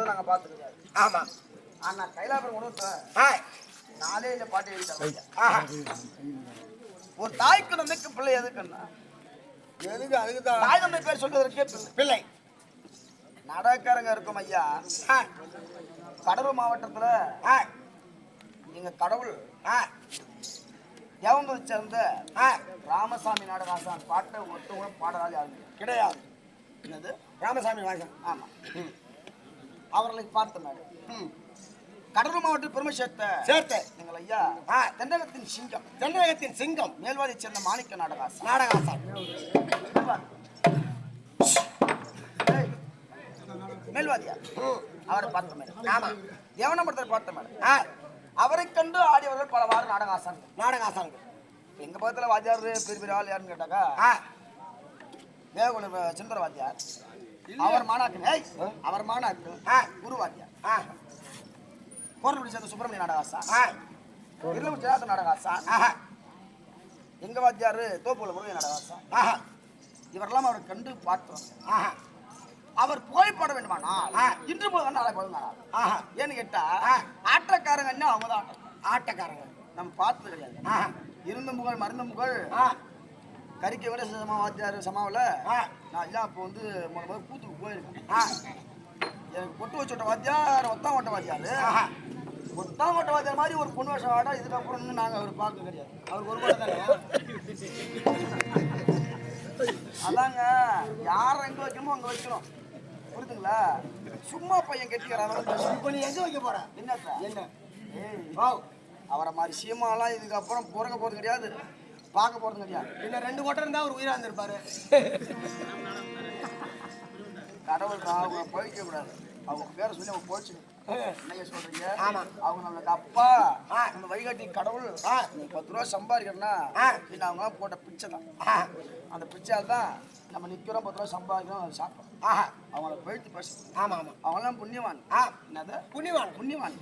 நாங்க பாத்துக்கிறோம். ஆமா ஆனா கைலாபுரம் உணவு நாளே இந்த பாட்டு எழுதிட்டாங்க. ஒரு தாய்க்கு நம்பிக்கை பிள்ளை எதுக்குன்னா எதுக்கு அதுக்குதான் தாய் தந்தை பேர் சொல்வதற்கே பிள்ளை நாடகக்காரங்க இருக்கும் ஐயா. கடலூர் மாவட்டத்துல எங்க கடவுள் தேவம்பதை சேர்ந்த ராமசாமி நாடகாசான் பாட்டை ஒருத்தவங்க பாடலால் யாருங்க கிடையாது. என்னது ராமசாமி வாசன். ஆமா அவர்களை பார்த்த மேடம் கடலூர் மாவட்டத்தில் பெருமை சேர்த்த எங்கள் ஐயா தென்னகத்தின் சிங்கம் தென்னகத்தின் சிங்கம் மேல்வாதியை சேர்ந்த மாணிக்க நாடகாசான் மேல்வாதியா அவரை பார்த்த மேடம். ஆமா தேவனம்பரத்தை பார்த்த மேடம். அவரை கண்டு ஆடியவர்கள் பலவாறு நாடகாசான். எங்க பக்கத்துல வாத்தியார் பெரிய பெரிய ஆள் யாருன்னு கேட்டாக்கா தேவகுல சுந்தர வாத்தியார், அவர் மாணாக்கு குரு வாத்தியார், கோரல்படி சேர்ந்த சுப்பிரமணிய நாடகாசான், இருளூர் நாடகாசான், எங்க வாத்தியார் தோப்புல முருகன் நாடகாசான். இவரெல்லாம் அவரை கண்டு பார்த்தோம். அவர் புகைப்பட வேண்டுமானால் இன்று போது நாளை போதும். ஏன்னு கேட்டா ஆட்டக்காரங்க என்ன அவங்க தான் ஆட்டக்காரங்க நம்ம பார்த்தது கிடையாது. இருந்த முகழ் மருந்த முகழ் கறிக்கை விட வாத்தியார் சமாவில் நான் இல்லை அப்போ வந்து முதல்ல கூத்துக்கு போயிருக்கேன். எனக்கு பொட்டு வச்சுட்ட வாத்தியார் ஒத்தாம் ஓட்ட வாத்தியார் மாதிரி ஒரு பொண்ணு வருஷம் ஆடா. இதுக்கப்புறம் நாங்கள் அவர் பார்க்க கிடையாது. அவருக்கு ஒரு கூட தானே அதாங்க யார் எங்க வைக்கணுமோ அங்கே வைக்கிறோம். புரியுதுங்களா? சும்மா பையன் கெட்டிக்கிறாங்க. இப்போ நீ எங்க வைக்க போற? என்ன அவரை மாதிரி சீமாலாம் இதுக்கப்புறம் பிறக்க போறது கிடையாது, பார்க்க போறது கிடையாது. இன்னும் 2 கோட்டை இருந்தா அவர் உயிரா இருந்திருப்பாரு. கடவுள் அவங்க போய்க்க கூடாது. அவங்க பேரை சொல்லி அவங்க போச்சு. என்ன சொல்றீங்க? ஆமா. அவங்க நம்மளுக்கு அப்பா நம்ம வழிகாட்டி கடவுள். நீ 10 ரூபா சம்பாதிக்கிறனா இது அவங்க போட்ட பிச்சை தான். அந்த பிச்சையால் தான் நம்ம நிக்கிறோம். 10 ரூபா சம்பாதிக்கிறோம் சாப்பிட்டோம். அவங்கள போயிட்டு பேச. ஆமா ஆமா. அவங்களாம் புண்ணியவான். என்னது புண்ணியவான்? புண்ணியவான்.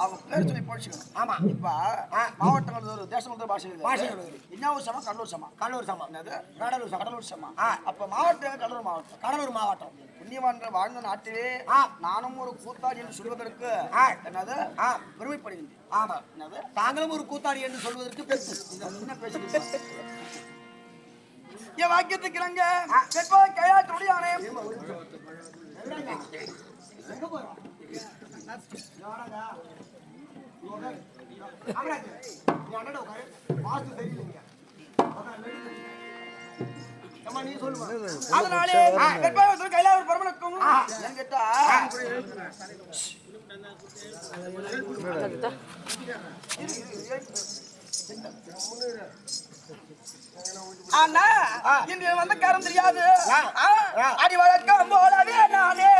அவங்க பேர் சொல்லி போச்சுக்கணும். ஆமா. இப்ப மாவட்டங்கள் ஒரு தேசம் பாஷை பாஷைகள் என்ன சமா கடலூர் சமா. கடலூர் சமா. என்னது கடலூர் சமா. ஆ. அப்ப மாவட்டம் கடலூர் மாவட்டம். கடலூர் மாவட்டம். புண்ணியவான்கள் வாழ்ந்த நாட்டிலே நானும் ஒரு கூத்தாடி என்று சொல்வதற்கு என்னது பெருமைப்படுகின்றேன். ஆமா. என்னது தாங்களும் ஒரு கூத்தாடி என்று சொல்வதற்கு பெருசு. என்ன பேசுறீங்க? என் வாக்கியத்துக்கு இறங்க கேட்பா கையாட்டு முடியானே. எங்க போறோம்? நீ சொல்லுவா. அதனாலே கையில ஒரு பரமனுக்கும் கேட்டா அண்ணா இன்று வந்த காரம் தெரியாது. அடி வழக்கம் போலவே நானே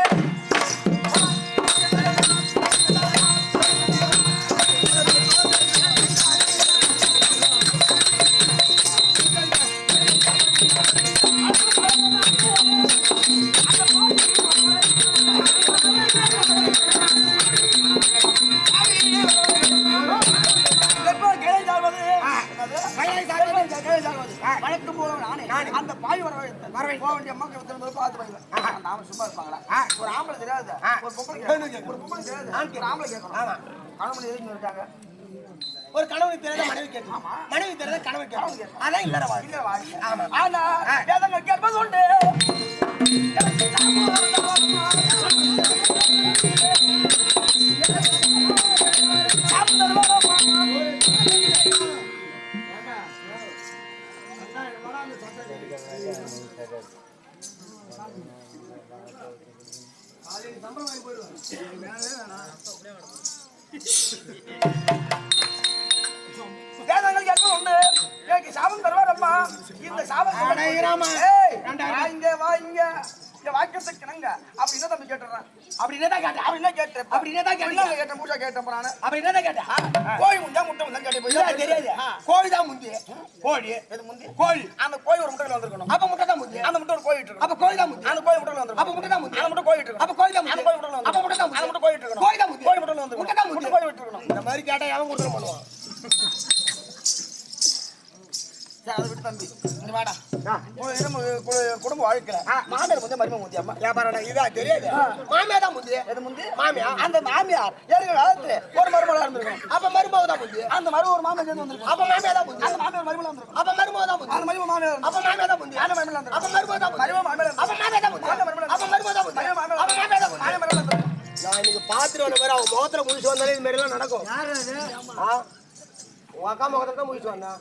வழக்கம் போல நானே அந்த பாய் வர போக வேண்டிய மக்கள் பார்த்து வைப்பேன். நாம சும்மா இருப்பாங்களா? ஒரு ஆம்பளை தெரியாது, ஒரு பொம்பளை தெரியாது, ஒரு ஆம்பளை கேட்கணும். கணவன் எதுக்கு இருக்காங்க? ஒரு கணவனுக்கு தெரியாத மனைவி கேட்கணும், மனைவி தெரியாத கணவன் கேட்கணும். அதான் இல்லற வாழ்க்கை. ஆனா வேதங்கள் கேட்பது உண்டு. வேதங்கள் கேட்பது உண்டு. எனக்கு சாபம் தருவாரப்பா. இந்த சாபம் வாக்கியத்துக்கு இணங்க அப்படி என்ன தம்பி கேட்டுறேன். அப்படி என்ன கேட்டேன்? அப்படி என்ன கேட்டேன்? அப்படி என்ன கேட்டேன்? பூஜா கேட்டேன் போறானு. அப்படி என்ன கேட்டேன்? கோழி முஞ்சா முட்டை முந்தா கேட்டேன். தெரியாது. கோழி தான் முந்தி. கோழி எது முந்தி? கோழி. அந்த கோழி ஒரு முட்டையில வந்திருக்கணும். அப்ப முட்டை தான் முந்தி. அந்த முட்டை ஒரு கோழி இருக்கு. அப்ப கோழி தான் முந்தி. அந்த கோழி முட்டையில வந்திருக்கும். அப்ப முட்டை தான் முந்தி. அந்த முட்டை கோழி இருக்கு. அப்ப கோழி தான் முந்தி. அந்த கோழி முட்டையில வந்திருக்கும். அப்ப முட்டை தான் முந்தி. அந்த முட்டை கோழி இருக்கு. கோழி தான் முந்தி. கோழி முட்டையில வந்திருக்கும். முட்டை தான் முந்தி. கோழி விட்டுறணும். இந்த மாதிரி கேட்டா எவன் குடுற பண்ணுவான்? அதை விட்டு தம்பி நீ வாடா. குடும்ப வாழ்க்கை மாமியார் முந்தைய மரும முந்தி. அம்மா வியாபாரம் இதா தெரியாது. மாமியார் தான் முந்தி. எது முந்தி? மாமியார். அந்த மாமியார் ஏற்கனவே காலத்துல ஒரு மருமகளா இருந்திருக்கும். அப்ப மருமக தான் முந்தி. அந்த மருமக ஒரு மாமியார் சேர்ந்து வந்திருக்கும். அப்ப மாமியார் தான் முந்தி. அந்த மாமியார் மருமகளா இருந்திருக்கும். அப்ப மருமக தான் முந்தி. அந்த மருமக மாமியார். அப்ப மாமியார் தான் முந்தி. அந்த மருமக தான். அப்ப மருமக தான் முந்தி. மருமக மாமியார். அப்ப மாமியார் தான் முந்தி. அப்ப மருமக தான் முந்தி. அப்ப மாமியார் தான் முந்தி. மருமக தான். நான் இன்னைக்கு பாத்துட்டு வந்த மாதிரி அவன் முகத்துல முடிச்சு வந்தாலே இது மாதிரி எல்லாம் நடக்கும். உங்க அக்கா முகத்துல தான் முடிச்சு வந்தான்.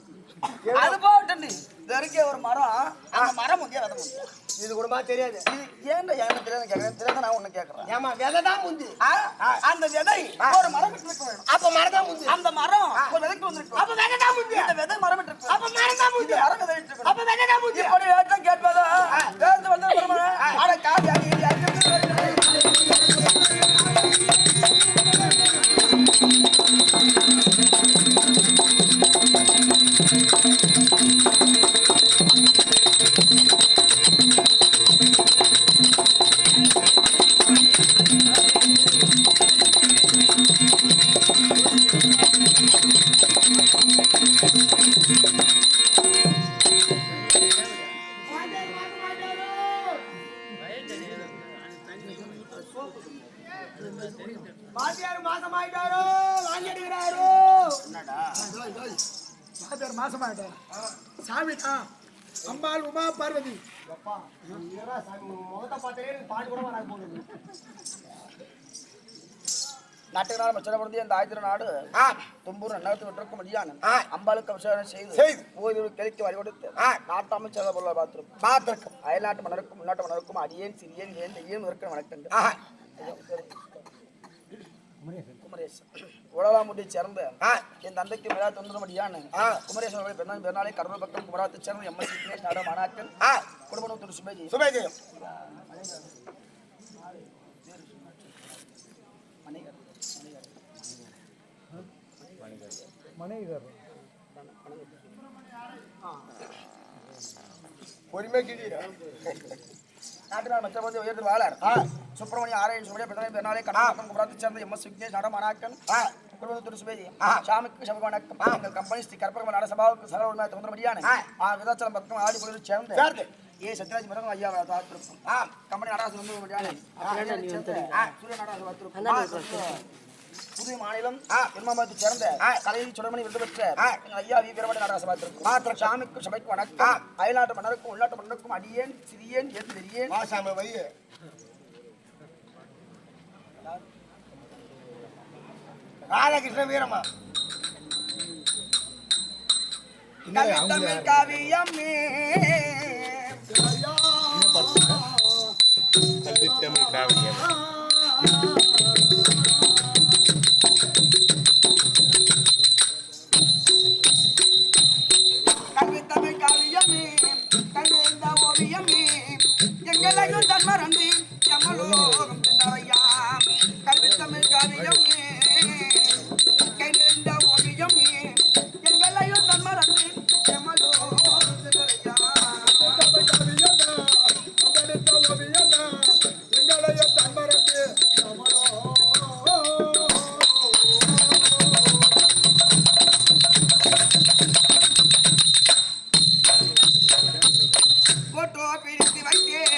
அது போட்டு இதற்கே ஒரு மரம், அந்த மரம் முந்தியா விதை முந்தியா? இது கூட தெரியாது. இது ஏன்டா எனக்கு தெரியாது. நான் ஒண்ணு கேட்கறேன். ஏமா விதை தான் முந்தி. அந்த விதை ஒரு மரம் விட்டு வேணும். அப்ப மரம் தான் முந்தி. அந்த மரம் ஒரு விதைக்கு வந்துருக்கு. அப்ப விதை தான் முந்தி. அந்த விதை மரம் விட்டு இருக்கு. அப்ப மரம் தான் முந்தி. மரம் விதை விட்டு இருக்கு. அப்ப விதை தான் முந்தி. இப்படி ஏற்ற கேட்பதா வேந்து வந்து மரம் அட காடி அடி மாத்தியார் மாசமாயிட்டாரோ வாங்கி அடிக்கிறாரோ. மாத்தியார் மாசமாயிட்டார். சாமி தான் அம்பாள் உமா பார்வதி. முகத்தை பார்த்தாலே பாட்டு கூட வராது போகுது. நாட்டுக்கு நாள் மச்சரப்படுத்தி அந்த ஆயுத நாடு தும்பூர் நகரத்து விட்டிருக்கும் முடியானன் அம்பாளுக்கு விசாரணை செய்து போதில் கிழக்கு வழி கொடுத்து நாட்டு அமைச்சர் போல பார்த்திருக்கும். அயல்நாட்டு மன்னருக்கும் உள்நாட்டு மன்னருக்கும் அடியேன் சிறியேன் ஏன் ஏன் இருக்கிற வணக்கங்கள். உடலாமுடியை சேர்ந்த என் தந்தைக்கு விழா தொந்தரமடியான குமரேஸ்வரர்களை பெருநாளை கடலூர் பக்கம் குமராத்தை சேர்ந்த எம்எஸ்சி மாணாக்கன் குடும்பத்தோடு சுபேஜயம் பொறுமை கிடி நாட்டினால் மற்ற வந்து உயர்ந்து வாழார் சுப்பிரமணிய ஆராயன் சுமடிய பிறந்தனை பெருநாளை கடன் குமராத்து சேர்ந்த எம் எஸ் விக்னேஷ் நடமனாக்கன் குடும்பத்தூர் சுபேதி சாமிக்கு சபை வணக்கம் எங்கள் கம்பெனி ஸ்ரீ கற்பகம் நாட சபாவுக்கு சகல உண்மையை தோன்றபடியான விதாச்சலம் பக்கம் ஆடி பொழுது சேர்ந்து ஏ சத்யராஜ் மரம் ஐயா பார்த்திருக்கும் கம்பெனி நாடாசு வந்து சூரிய நாடாசு பார்த்திருக்கும் புதுவை மாநிலம் பெருமாமரத்தை சேர்ந்த கலையில் சுடமணி விருது பெற்ற ஐயா வி வீரமணி நாடாசு பார்த்திருக்கும் சாமிக்கு சபைக்கு வணக்கம் அயல்நாட்டு மன்னருக்கும் உள்நாட்டு மன்னருக்கும் அடியேன் சிறியேன் ஏன் தெரியேன் வாசாம வை ராதாகிருஷ்ண வீரமா தமிழ் காவியமே தமிழ் காவியம் தமிழ் காவியமே கல்வேந்த ஓவியமே எங்களையும் தன்மறந்து எமலோகம் சென்றவையா கல்வி தமிழ் காவியமே கைவேந்த ஓவியமே எங்களையும் தன்மறந்து எமலோகம் சென்றவையா போட்டோ பிடித்து வைத்தேன்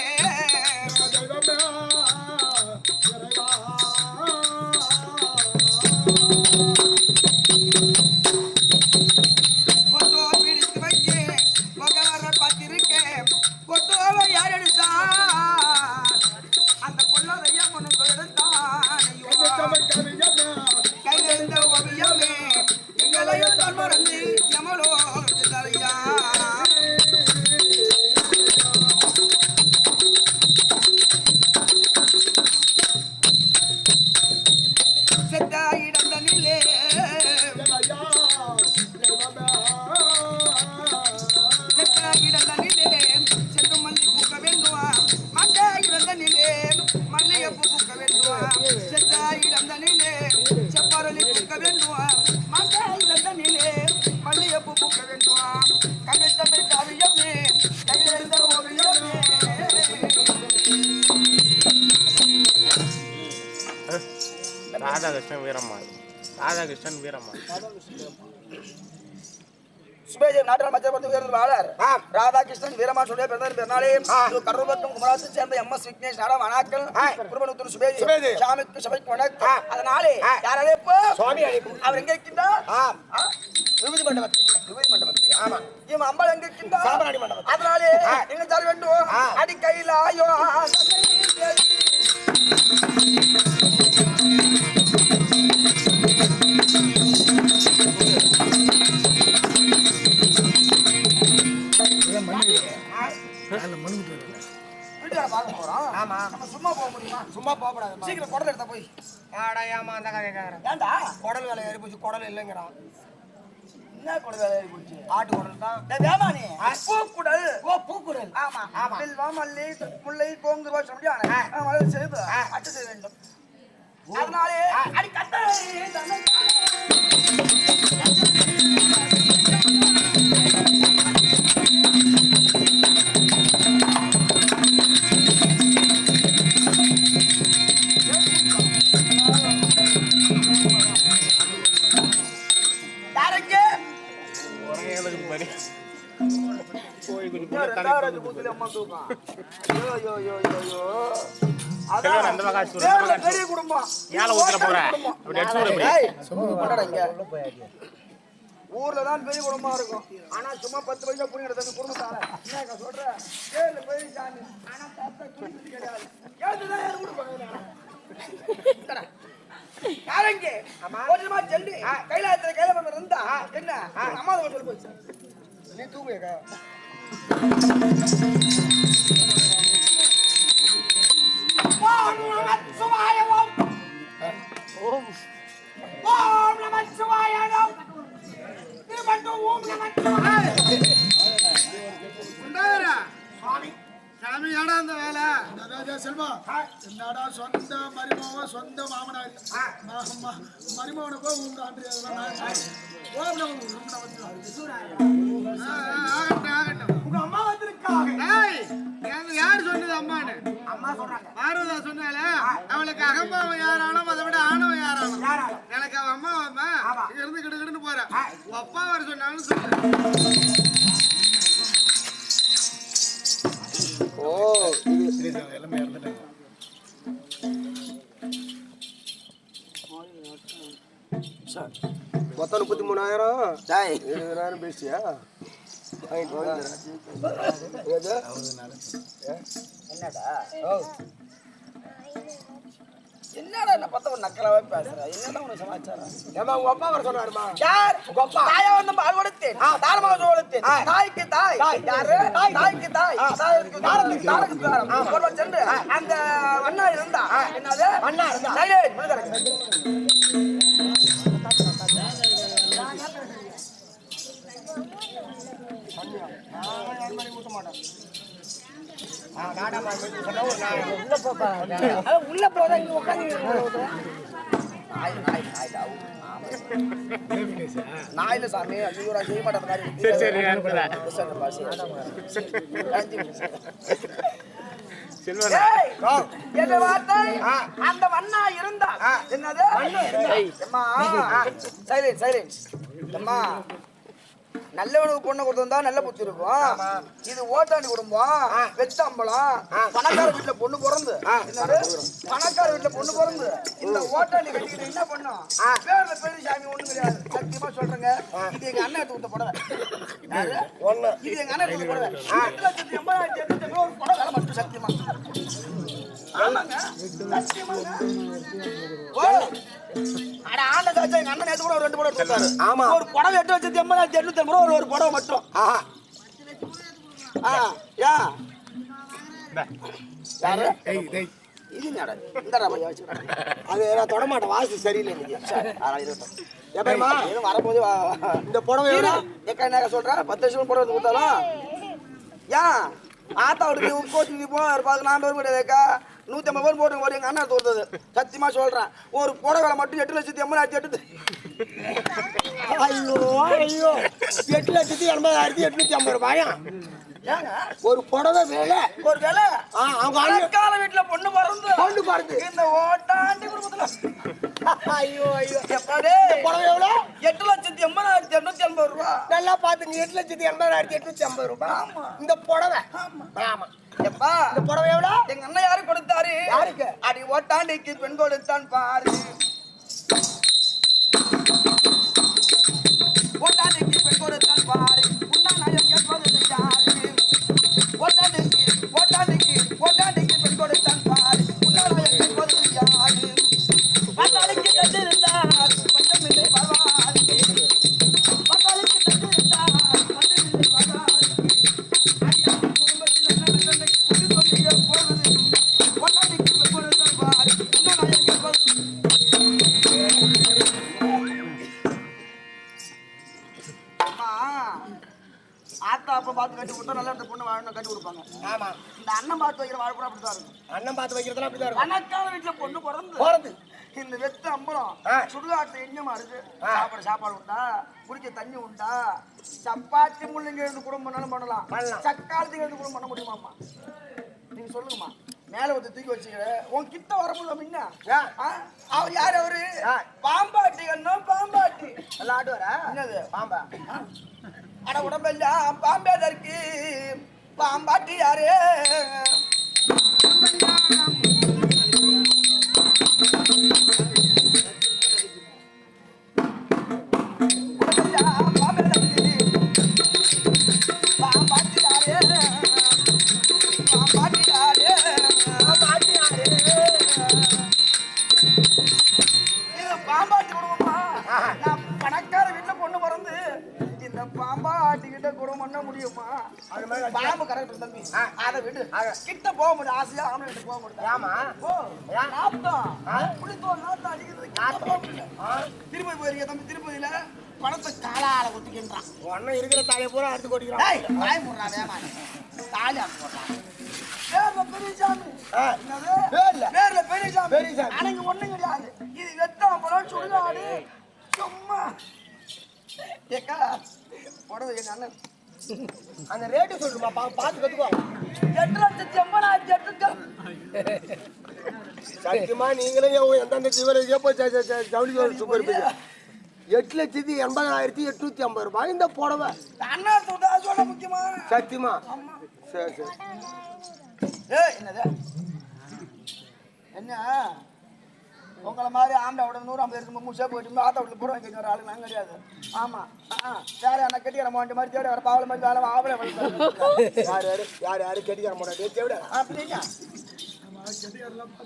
போட்டோ பிடித்து வைத்தேன் முகவரை பார்த்திருக்கேன் போட்டோவை யார் எடுத்தான் அந்த பொல்லாதையா உனக்கு எடுத்தான் கையிலிருந்த ஓவியமே எங்களையும் தான் மறந்து எமலோ தரையா செத்தாயிடந்தனிலே செத்தாயிடந்தனிலே செந்து மல்லி பூக்க வேண்டுவா மட்டாயிடந்தனிலே மல்லிகைப்பூ பூக்க வேண்டுவா செத்தாயிடந்தனிலே செப்பாரளி பூக்க வேண்டுவா மட்டாயிடந்தனிலே மல்லிகைப்பூ பூக்க வேண்டுவா கண்ணை தமிழ் காவியமே கையிலிருந்த ஓவியமே ராதாகிருஷ்ணன் வீரம்மாள் ராதாகிருஷ்ணன் வீரம்மாள் சுபேஜம் நாட்டால் மத்திய வந்து உயர்ந்து வாழார் ராதாகிருஷ்ணன் வீரமா சொல்லிய பிறந்த பிறநாளே கருவபக்கம் குமராத்து சேர்ந்த எம் எஸ் விக்னேஷ் நாடம் அனாக்கள் குருபனுத்தூர் சுபேஜி சாமிக்கு சபைக்கு வணக்கம் அதனாலே யார் அழைப்பு சுவாமி அழைப்பு அவர் எங்க இருக்கின்றார் விபூதி மண்டபத்தில் ஆமா இவன் அம்பாள் எங்க இருக்கின்றார் சாம்பராணி மண்டபம் அதனாலே எங்க தர வேண்டும் அடி கையிலாயோ ஆமா நம்ம சும்மா போக முடியுமா சும்மா போகக்கூடாது சீக்கிரம் குடல் எடுத்தா போய் ஆடையாமா அந்த கதை கேட்கறேன் ஏண்டா குடல் வேலை ஏறி போச்சு குடல் இல்லைங்கிறான் என்ன குடல் வேலை போச்சு ஆட்டு குடல் தான் வேமானி பூக்குடல் பூக்குடல் ஆமா ஆமா மல்லி முல்லை கோங்குருவா சொல்லியான மலர் செய்து அட்டு செய்ய வேண்டும் அதனாலே அடி கட்டை யாருக்கு உரங்களுக்கு பணி பெரிய குடும்பம் ஊர்ல தான் பெரிய குடும்பமா இருக்கும் ஆனா சும்மா 10 பைசா புண்ணி எடுத்த குடும்பத்தால என்ன சொல்ற 7 பைசா ஆனா தாத்தா குடும்பம் கிடையாது ஏதுதான் யாரு குடும்பம் யாரங்க கொஞ்சமா செல்லி கைலாயத்துல கையில இருந்தா என்ன அம்மா சொல்லி போச்சு நீ தூங்குக்கா சாமி ஏடா அந்த வேலை செல்வா என்னடா சொந்த மருமவ சொந்த மாமனார் மருமவனை போய் உங்க ஆண்டு உங்க அம்மா வந்திருக்காங்க. யாரு சொன்னது அம்மான்னு? அம்மா சொல்றாங்க. பார்வதா சொன்னால அவளுக்கு அகம்பாவம் யாராலும் அதை விட ஆணவம் யாராலும் எனக்கு அவன் அம்மா அம்மா இருந்து கிடுகிடுன்னு போறேன் அப்பா வர சொன்னாலும் சொல்லு. ஓ இது எல்லாமே இறந்துட்டாங்க. மொத்தம் 33,000 20,000 பேசியா என்னடா என்ன பார்த்தா ஒரு நக்கலாவே பேசுற? என்னடா உனக்கு சமாச்சாரம்? ஏமா உங்க அப்பா வர சொன்னாருமா? யார் உங்க அப்பா? தாயா வந்து பால் கொடுத்தேன். தாரமாக கொடுத்தேன். தாய்க்கு தாய். யாரு? தாய்க்கு தாய். தாய்க்கு தாரக்கு தாரம். ஒருவர் சென்று அந்த அண்ணா இருந்தா. என்னது? அண்ணா இருந்தா. சைலேஜ் முழுதறக்கு. உள்ள போதா இங்க உட்காந்து நான் இல்ல சாமி, ஐயோ நான் செய்ய மாட்டேன் மாதிரி. சரி சரி அனுப்புறா செல்வா என்ன வார்த்தை? அந்த மண்ணா இருந்தா. என்னது? அம்மா சைலன்ஸ் சைலன்ஸ். அம்மா நல்லவனுக்கு பொண்ணு கொடுத்திருந்தா நல்ல புத்தி இருக்கும். இது ஓட்டாண்டி குடும்பம், வெச்சம்பளம், பணக்கார வீட்டுல பொண்ணு பிறந்து. என்னது? பணக்கார வீட்டுல பொண்ணு பிறந்து இந்த ஓட்டாண்டி கட்டிக்கிட்டு என்ன பண்ணும்? பேர்ல பெரிய சாமி ஒண்ணும் கிடையாது. சத்தியமா சொல்றேங்க, இது எங்க அண்ணன் எடுத்து கொடுத்த புடவை. இது எங்க அண்ணன் எடுத்து கொடுத்த புடவை. 8,80,800 ஒரு புடவை வேலை மட்டும். சத்தியமா ஆமாங்க, சத்தியமாங்க. ஓ அட ஆண்ட காச்சா எங்க அண்ணன் நேத்து கூட ஒரு 2 புடவை கொடுத்தாரு. ஆமா, ஒரு புடவை 8,80,850 ஒரு புடவை மட்டும். யா யாரு? இது என்னடா இந்த ரமையா வச்சுக்கிறேன். அது நான் தொட மாட்டேன், வாசி சரியில்லை இன்னைக்கு. எப்பமா எதுவும் வரும்போது இந்த புடவை எக்கா என்ன சொல்ற? 10 லட்சம் புடவை கொடுத்தாலும் ஏன் ஆத்தா விட்டு கோச்சு போ 14 பேர் கிடையாதுக்கா. 150 பேர் போட்டு ஒரு எங்க அண்ணா தோர்த்தது. சத்தியமா சொல்றேன், ஒரு புடவை மட்டும் 8,80,800. ஐயோ ஐயோ 8,80,850 ரூபாயா ஒரு புடவை வேலை. ஒரு வேலை அவங்க அண்ணக்கால வீட்டுல பொண்ணு பொண்ணு பிறந்து இந்த ஓட்டாண்டி குடும்பத்துல. ஐயோ ஐயோ எப்பாடே புடவை எவ்வளோ? 8,80,850 ரூபா. நல்லா பாத்துங்க, 8,80,850 ரூபாய் இந்த புடவை. ஆமா எப்பா இந்த புடவை எவ்வளோ? எங்க அண்ணன் யாரு கொடுத்தாரு? யாருக்கு? அடி ஓட்டாண்டிக்கு பெண் கொடுத்தான் பாரு. ஓட்டாண்டிக்கு பெண் கொடுத்தான் பாரு. உன்னா நான் கேட்பது யாரு? ஓட்டாண்டிக்கு ஓட்டாண்டிக்கு ஓட்டாண்டிக்கு பெண் கொடுத்தான் பாரு. உன்னா நான் கேட்பது யாரு? பத்தாளிக்கு தந்திருந்தார் பஞ்சம் இல்லை பரவாயில்லை. பத்தாளிக்கு தந்திருந்தார் பஞ்சம் இல்லை பரவாயில்லை. ஐயா குடும்பத்தில் என்ன குடி சொல்லிய போகுது. ஓட்டாண்டிக்கு பெண் கொடுத்தான் பாரு. உன்னா நான் கேட்பது ஆத்தா அப்ப பார்த்து கட்டி கொடுத்தா நல்ல இடத்துல பொண்ணு வாழணும் கட்டி கொடுப்பாங்க. ஆமா, இந்த அண்ணன் பார்த்து வைக்கிற வாழ்க்கை அப்படிதான் இருக்கும். அண்ணன் பார்த்து வைக்கிறதுலாம் அப்படிதான் இருக்கும். அண்ணக்கால வீட்டுல பொண்ணு பிறந்து இந்த வெத்த அம்பலம் சுடுகாட்டுல எங்கமா இருக்கு? சாப்பாடு உண்டா? குடிக்க தண்ணி உண்டா? சப்பாத்தி முள்ளுங்க இருந்து குடும்பம் பண்ணாலும் பண்ணலாம். சக்காலத்துக்கு இருந்து குடும்பம் பண்ண முடியுமாம்மா? நீங்க சொல்லுங்கம்மா. மேல வந்து தூக்கி வச்சுக்கிற உன் கிட்ட வரும்போது முன்ன அவர் யாரு? அவரு பாம்பாட்டி கண்ணும் பாம்பாட்டி எல்லாம் ஆடுவாரா? என்னது பாம்பா? அட உடம்பெல்லாம் பாம்பேதான் இருக்கு. பாம்பாட்டி யாரு? பாம்பாட்டி குடும்பமா? நான் பணக்கார வீட்டுல பொண்ணு பிறந்து இந்த பாம்பாட்டி கிட்ட குடும்பம் பண்ண முடியுமா? பாம்பு கரெக்ட் தம்பி, அதை விட்டு கிட்ட போக முடியும். ஆசையா ஆம்பளை கிட்ட போக முடியும். ஆமா நாத்தம் புளித்தோல் நாத்தம் அடிக்கிறது. திருப்பதி போயிருக்க தம்பி, திருப்பதியில பணத்தை காலால ஒத்துக்கின்றான். ஒன்னும் இருக்கிற தாயை பூரா அடுத்து கொட்டிக்கிறான். தாய் முடுறான் வேமா தாலி அங்க போடுறான். பேர்ல பெரியசாமி. ஆ. என்னது? பேர்ல? பேர்ல பெரியசாமி. பெரியசாமி. ஆனா இங்க ஒண்ணும் கிடையாது. இது வெத்தம் பழம் சுடுகாடு. சும்மா. ஏக்கா, புடவை எங்க அண்ணன். அந்த ரேட்டு சொல்லுமா பார்த்து கத்துக்கோ. 8,80,000 சத்தியமா நீங்களும் எந்தெந்த ஜீவனைக்கே போய் ஜவுளி சூப்பர் 8,80,850 ரூபாய் இந்த புடவை. அண்ணா சொல்றா சொல்ல முக்கியமா. சத்தியமா ஆமா. சரி சரி. ஏய் என்னது? என்ன உங்களை மாதிரி ஆம்பளை விட 150 இருக்கு மூச்சா போயிட்டு ஆத்த விட்டு போடுவாங்க கேட்குற ஆளு நான் கிடையாது. ஆமா வேற என்ன கட்டிக்கிற மாட்டேன் மாதிரி தேடி வர பாவல மாதிரி வேலை ஆவலை யாரு கெட்டிக்கிற மாட்டாடி தேவிடா. அப்படின்னா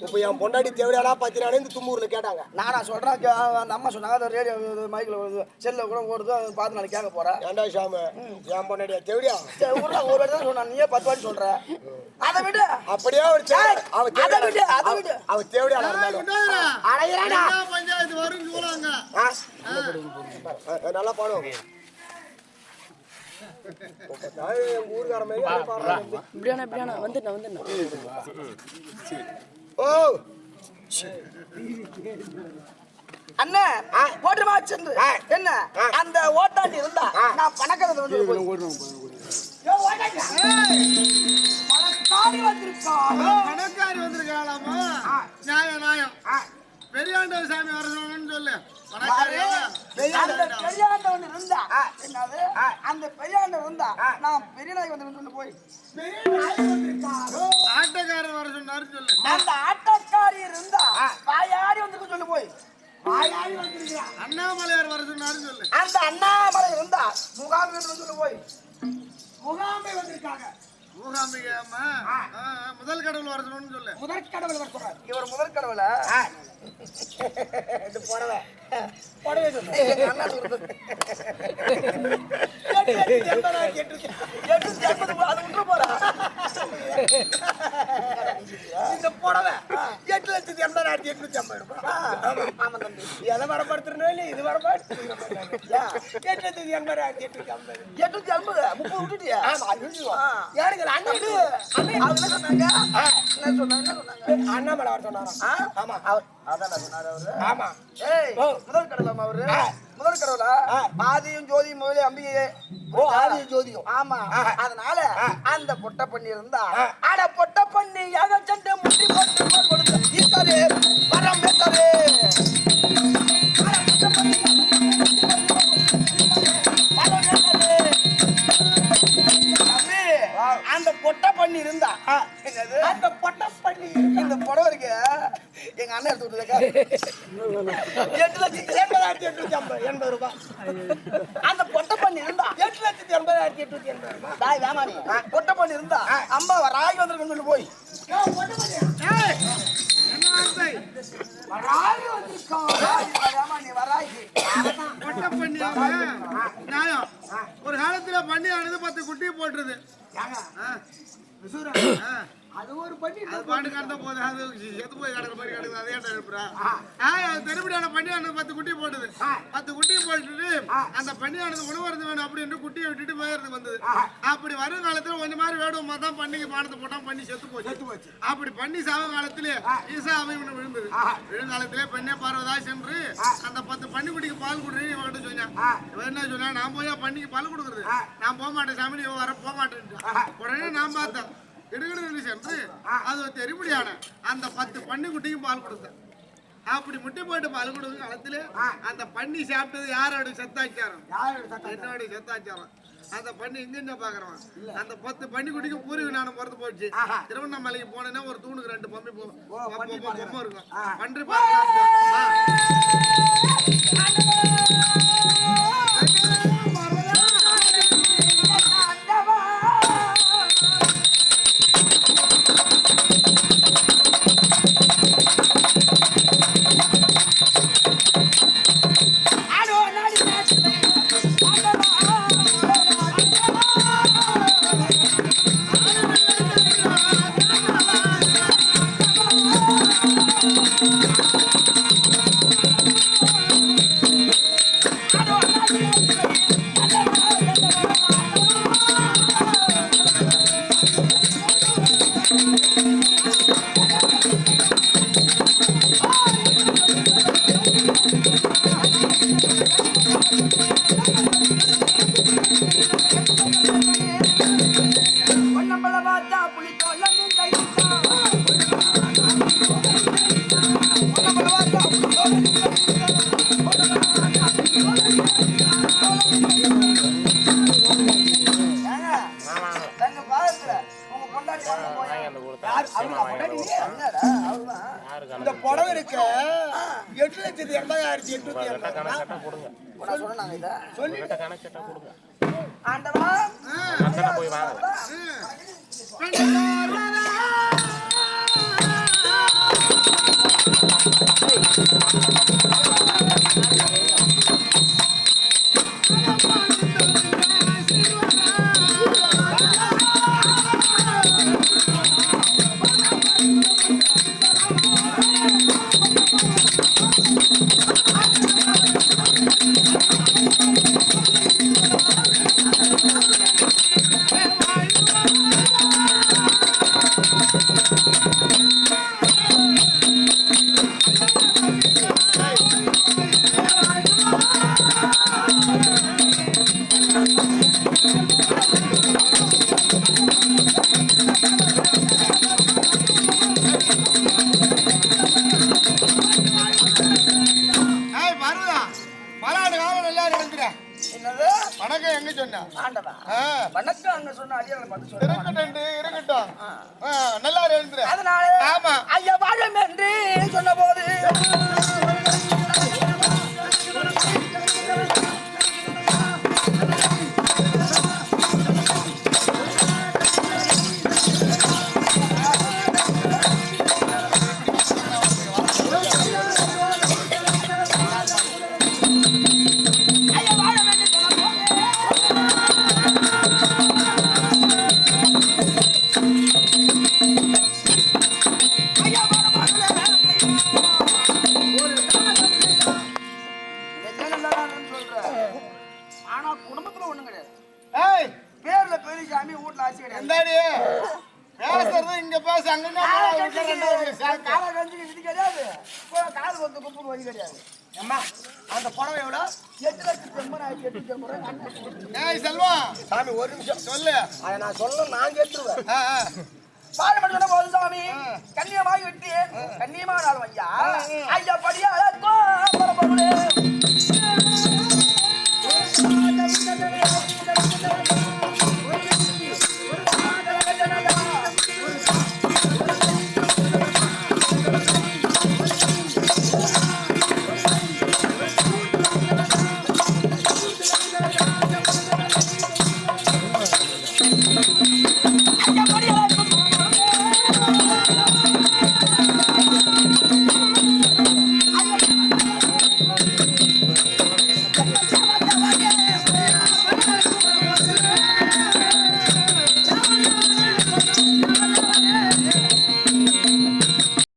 இப்போ என் பொண்டாடி தேவிடாடா பத்திரானே இந்த தும்மூர்ல கேட்டாங்க. நானா சொல்றேன் அந்த அம்மா சொன்னாங்க அது ரேடியோ மைக்கில் வருது செல்லில் கூட ஓடுது பார்த்து நாளைக்கு கேட்க போறேன். ஏண்டா ஷாமு என் பொண்டாடியா தேவிடியா? ஒரு வாட்டி தான் சொன்னா நீயே 10 வாட்டி சொல்ற. அதை விடு. அப்படியே அவர் அதை விடு அதை விடு. அவர் தேவிடியா பஞ்சாயத்து வரும் சொல்லுவாங்க. நல்லா பாடுவோம். ஊருக்கார இப்படியானா வந்துண்ணா ஓ அண்ணன் ஓட்டுமா சென்று என்ன அந்த ஓட்டாண்டி இருந்தா நான் பணக்காரது வந்து பணக்காரி வந்திருக்காளாமா? நியாயம் பெரியாண்டவர் சாமி வர சொல்லணும்னு சொல்லு. பெரியாண்டவன் இருந்தா என்னது அந்த பெரியாண்டவன் இருந்தா நான் பெரிய நாய் வந்து போய் ஆட்டக்காரர் வர சொன்னாரு சொல்லு. அந்த ஆட்டக்காரி இருந்தா வாயாடி வந்து சொல்லு போய் அண்ணாமலையார் வர சொன்னாரு சொல்லு. அந்த அண்ணாமலை இருந்தா முகாமை சொல்லு போய் முகாமை வந்திருக்காங்க. மூகாம்பிகை அம்மா முதல் கடவுள் வர சொல்லணும்னு சொல்லு. முதற் கடவுள் வர சொல்றாரு. இவர் முதற் கடவுளா? இது புடவை சொல்லு. அண்ணா சொல்றது 880 அது விட்டு போறா. இந்த புடவை 8,80,850 ரூபாய். ஆமா தம்பி. எதை வரப்படுத்துறனோ இல்லை இது வரப்படுத்து 8,80,850 30 விட்டுட்டியா? யாருக்கு அண்ணன் அவங்க சொன்னாங்க அண்ணாமலை வர சொன்னாரா? ஆமா அதான் சொன்னாரு அவரு. ஆமா ஏய் முதல் கடவுளாமா அவரு? முதல் கடவுளா? ஆதியும் ஜோதியும் முதலே அம்பிகையே. ஓ ஆதியும் ஜோதியும். ஆமா அதனால அந்த பொட்டை பண்ணி இருந்தா அட பொட்டை பண்ணி யாக சண்டை முட்டி போட்டு கொடுத்து ஈசாரே வரம் பேசாரே அந்த பொட்டை பண்ணி இருந்தா என்னது அந்த பொட்டை பண்ணி இந்த புடவை இருக்கு எங்க அண்ணன் எடுத்து விட்டுருக்கா 8,80,850 ரூபாய். அந்த பொட்டை பண்ணி இருந்தா 8,80,850 ரூபாய். தாய் வேமானி பொட்டை பண்ணி இருந்தா அம்மா ராய் வந்திருக்குன்னு சொல்லி போய் ராய் வந்திருக்கா வேமானி வராய் பொட்டை பண்ணி நியாயம். ஒரு காலத்துல பண்ணி ஆனது 10 குட்டி போட்டுருது. அது ஒரு பண்ணி அது பாட்டு கடந்த போது அது எது போய் கிடக்குற மாதிரி கிடக்குது. அதே எழுப்புறா அது தெருப்படியான பண்ணியானது 10 குட்டி போட்டுது. 10 குட்டி போட்டுட்டு அந்த பண்ணியானது உணவருந்து வேணும் அப்படின்னு குட்டியை விட்டுட்டு போயிருந்து வந்தது. அப்படி வரும் காலத்துல கொஞ்சம் மாதிரி வேடுமா தான் பண்ணிக்கு பானத்தை போட்டா பண்ணி செத்து போச்சு. அப்படி பண்ணி சாவ காலத்திலே ஈசா அமைப்பு விழுந்தது. விழுங்காலத்திலே பெண்ணே பார்வதா சென்று அந்த 10 பண்ணி குட்டிக்கு பால் கொடுறேன்னு இவன் கிட்ட சொன்னான். இவன் என்ன சொன்னா நான் போய் பண்ணிக்கு பால் கொடுக்குறது நான் போக மாட்டேன் சாமி இவன் வர போக மாட்டேன். உடனே நான் பார்த்தேன் இடுகிடு சென்று அது தெரிபடியான அந்த 10 பண்ணி குட்டிக்கும் பால் கொடுத்தேன். அப்படி முட்டை போட்டு பால் கொடுக்கும் காலத்துல அந்த பண்ணி சாப்பிட்டது யாரோட செத்தாச்சாரம்? என்னோட செத்தாச்சாரம். அந்த பண்ணி இங்க பாக்குறவன் அந்த 10 பண்ணி குட்டிக்கு பூர்வீக நானும் பிறந்து போச்சு. திருவண்ணாமலைக்கு போனேன்னா ஒரு தூணுக்கு 2 பொம்மை பொம்மை இருக்கும். பன்றி I don't இந்த புடவை இருக்க 8,80,800 கணக்கெட்டா கொடுங்க. நான் சொன்னாங்க இதை சொல்லி கணக்கெட்டா கொடுங்க. ஆண்டவா அங்கே போய் வாங்க. ஏய் பருவதா மலாடு காலம் நல்லா நடந்துறேன். என்னது வணக்கம் எங்க சொன்ன? ஆண்டவா ஆ, வணக்கம் அங்க சொன்ன அடியாளை பார்த்து சொல்றேன் இருக்கட்டும். நல்லா எழுந்துறேன். அதனால ஆமா. ஐயா வாழும் என்று சொன்ன போது ஆனா குடும்பத்துல ஒண்ணும் கிடையாது. ஏய் பேர்ல பெரியசாமி வீட்டுல ஆட்சி கிடையாது. எந்தாடி பேசுறது இங்க பேச அங்க கால கஞ்சிக்கு இது கிடையாது. கால் வந்து குப்பு வழி கிடையாது. அம்மா அந்த புடவை எவ்வளோ 8,80,800 ஏய் செல்வம் சாமி ஒரு நிமிஷம் சொல்லு. அதை நான் சொல்ல நான் கேட்டுருவேன். பாடுபட்டு சொன்ன போது சாமி கண்ணியமாகி விட்டு கண்ணியமான ஆள் ஐயா ஐயா படியா அழகோ